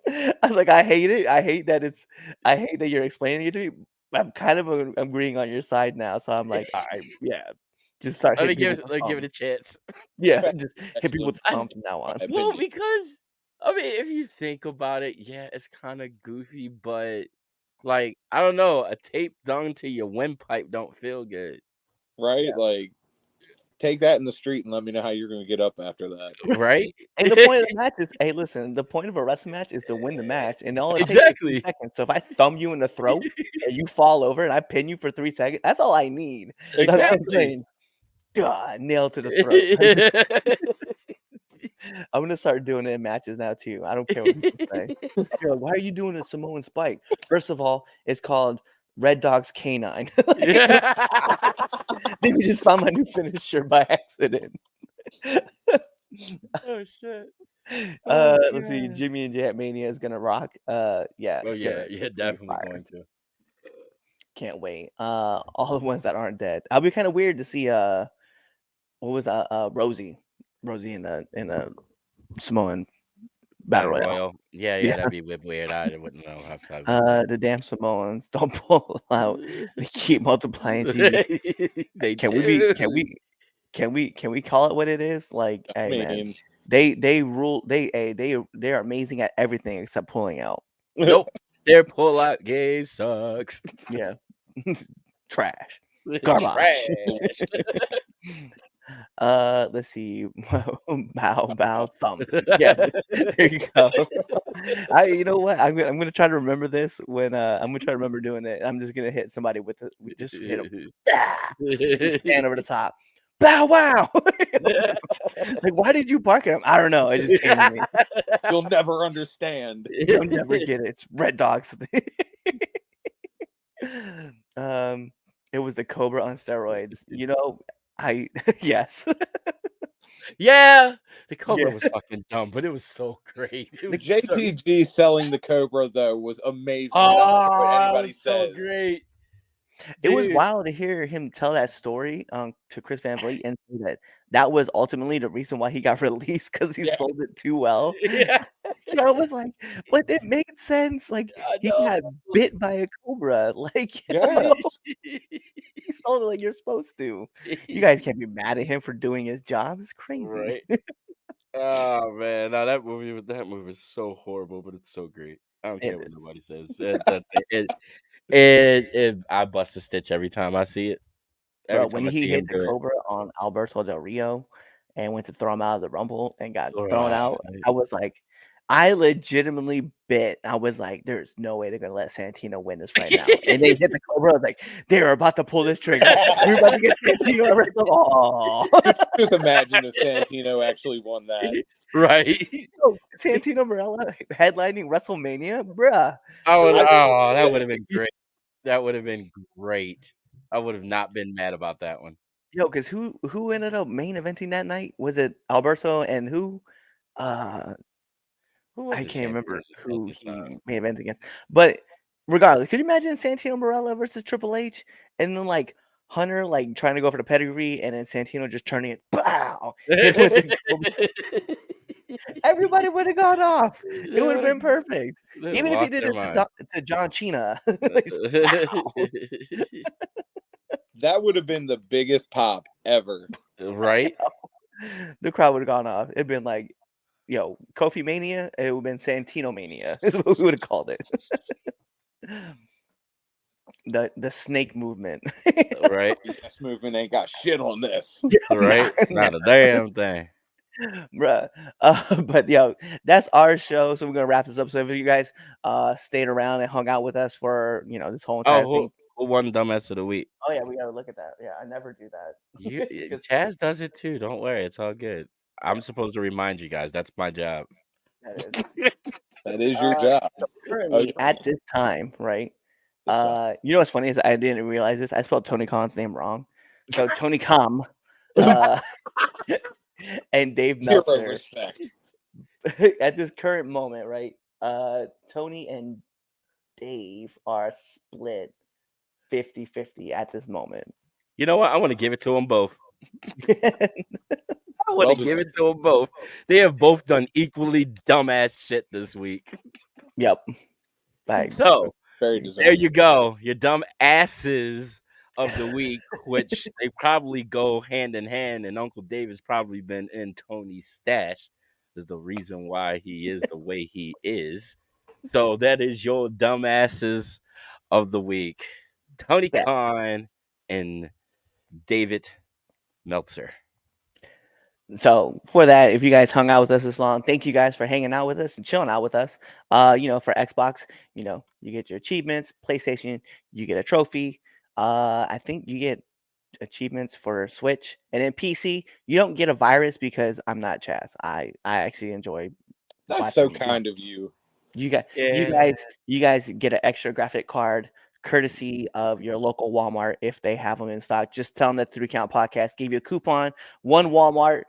I was like, I hate it. I hate that you're explaining it to me. I'm kind of agreeing on your side now. So I'm like, all right, yeah. Just start Let me hitting give people with it a chance. yeah, just hit people with the I- thumb from now on. Well, because I mean, if you think about it, yeah, it's kind of goofy, but like I don't know, a tape done to your windpipe don't feel good, Right? Yeah. Like, take that in the street and let me know how you're going to get up after that. right? And the point of the match is, hey, listen, the point of a wrestling match is to win the match, and all it takes is 3 Exactly. seconds. So if I thumb you in the throat and you fall over and I pin you for 3 seconds, that's all I need. That's what I'm Exactly. saying. Duh, nail to the throat. I'm gonna start doing it in matches now too. I don't care what people say. You're like, why are you doing a Samoan spike? First of all, it's called Red Dog's Canine. Then we just found my new finisher by accident. Oh shit. Oh, Let's see. God. Jimmy and Jet Mania is gonna rock. Yeah. Oh yeah, it's yeah, gonna be definitely fire. going to. Can't wait. All the ones that aren't dead. I'll be kind of weird to see. What was Rosie in a Samoan battle royal. Yeah, Yeah. that'd be weird. I wouldn't know how to. The damn Samoans don't pull out. They keep multiplying. They Can we call it what it is? Like, hey man, they rule. They are amazing at everything except pulling out. Nope, their pull out game sucks. Yeah, trash, garbage. Let's see. Bow, thumb. Yeah, there you go. You know what? I'm gonna try to remember this when I'm gonna try to remember doing it. I'm just gonna hit somebody with just hit them. Just stand over the top. Bow wow. Like, why did you bark at him? I don't know. It just came to me. You'll never understand. You'll never get it. It's Red Dogs. It was the Cobra on steroids. You know, yes. Yeah, the Cobra was fucking dumb, but it was so great. The JTG selling the Cobra though was amazing. Oh, what anybody so says. great. It was wild to hear him tell that story to Chris Van Vliet and say that was ultimately the reason why he got released because he sold it too well. Yeah. I was like, but it made sense. Like he got bit by a cobra. Like he sold it like you're supposed to. You guys can't be mad at him for doing his job. It's crazy. Right. Oh man, no, that movie is so horrible, but it's so great. I don't care what nobody says. I bust a stitch every time I see it. Bro, when he hit the Cobra on Alberto Del Rio and went to throw him out of the Rumble and got thrown out, I was like, I legitimately bit. I was like, there's no way they're gonna let Santino win this right now. And they hit the Cobra. I was like, they're about to pull this trigger. We're about to get Santino. Oh, just imagine if Santino actually won that. Right. Santino Marella headlining WrestleMania, bruh. That would have been great. That would have been great. I would have not been mad about that one. Yo, because who ended up main eventing that night? Was it Alberto and who? I can't remember who he main evented against. But regardless, could you imagine Santino Marella versus Triple H and then like Hunter like trying to go for the pedigree and then Santino just turning it, pow! Everybody would have gone off. It They would have would've- been perfect. they'd Even if he lost did their it mind. to John Cena. Like, pow! That would have been the biggest pop ever. Right? The crowd would have gone off. It'd been like, yo, Kofi Mania. It would have been Santino Mania. Is what we would have called it. The snake movement. Right? This movement ain't got shit on this. Right? Not a damn thing. Bruh. But yo, that's our show. So we're gonna wrap this up. So if you guys stayed around and hung out with us for this whole entire Oh, thing. who won dumbass of the week? Oh yeah, we gotta look at that. Yeah, I never do that. You, 'Cause Chaz does it too. Don't worry, it's all good. I'm supposed to remind you guys. That's my job. that is. That is your job. Currently at this time, right? This time. You know what's funny is I didn't realize this. I spelled Tony Khan's name wrong. So Tony Khan and Dave Zero Meltzer respect. at this current moment, right? Tony and Dave are split 50-50 at this moment. You know what? I want to give it to them both. I want Well to give it to them both. They have both done equally dumbass shit this week. Yep. Like, So Very there deserving. you go. Your dumb asses of the week, which they probably go hand in hand, and Uncle Dave has probably been in Tony's stash, is the reason why he is the way he is. So that is your dumb asses of the week. Tony Yeah. Khan and David Meltzer. So for that, if you guys hung out with us this long, thank you guys for hanging out with us and chilling out with us. For Xbox, you get your achievements. PlayStation, you get a trophy. I think you get achievements for Switch, and then PC, you don't get a virus because I'm not Chaz. I actually enjoy. That's so watching kind of you. You guys get an extra graphic card courtesy of your local Walmart if they have them in stock. Just tell them that 3 Count Podcast gave you a coupon, 1 Walmart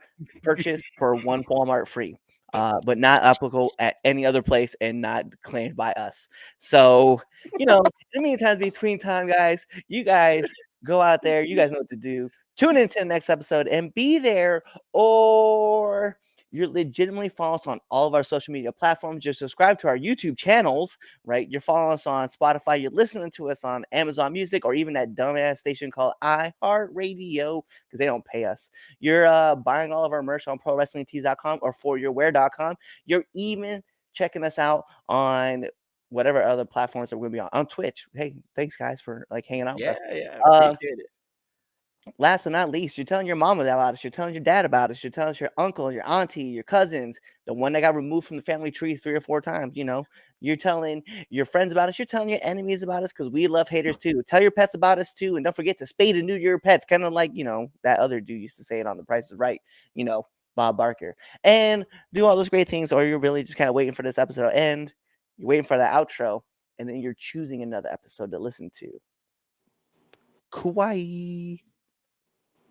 purchase for 1 Walmart free, but not applicable at any other place and not claimed by us. So, in the meantime, between time, guys, you guys go out there. You guys know what to do. Tune in to the next episode and be there, or you're legitimately follow us on all of our social media platforms. You're subscribed to our YouTube channels, right? You're following us on Spotify. You're listening to us on Amazon Music or even that dumbass station called iHeartRadio because they don't pay us. You're buying all of our merch on ProWrestlingTees.com or ForYourWear.com. You're even checking us out on whatever other platforms that we're going to be on Twitch. Hey, thanks guys for hanging out with us. Yeah, appreciate it. Last but not least, you're telling your mom about us. You're telling your dad about us. You're telling your uncle, your auntie, your cousins, the one that got removed from the family tree 3 or 4 times. You're telling your friends about us. You're telling your enemies about us because we love haters too. Tell your pets about us too. And don't forget to spay and neuter your pets. Kind of like, that other dude used to say it on The Price is Right, Bob Barker. And do all those great things. Or you're really just kind of waiting for this episode to end. You're waiting for the outro. And then you're choosing another episode to listen to. Kawaii.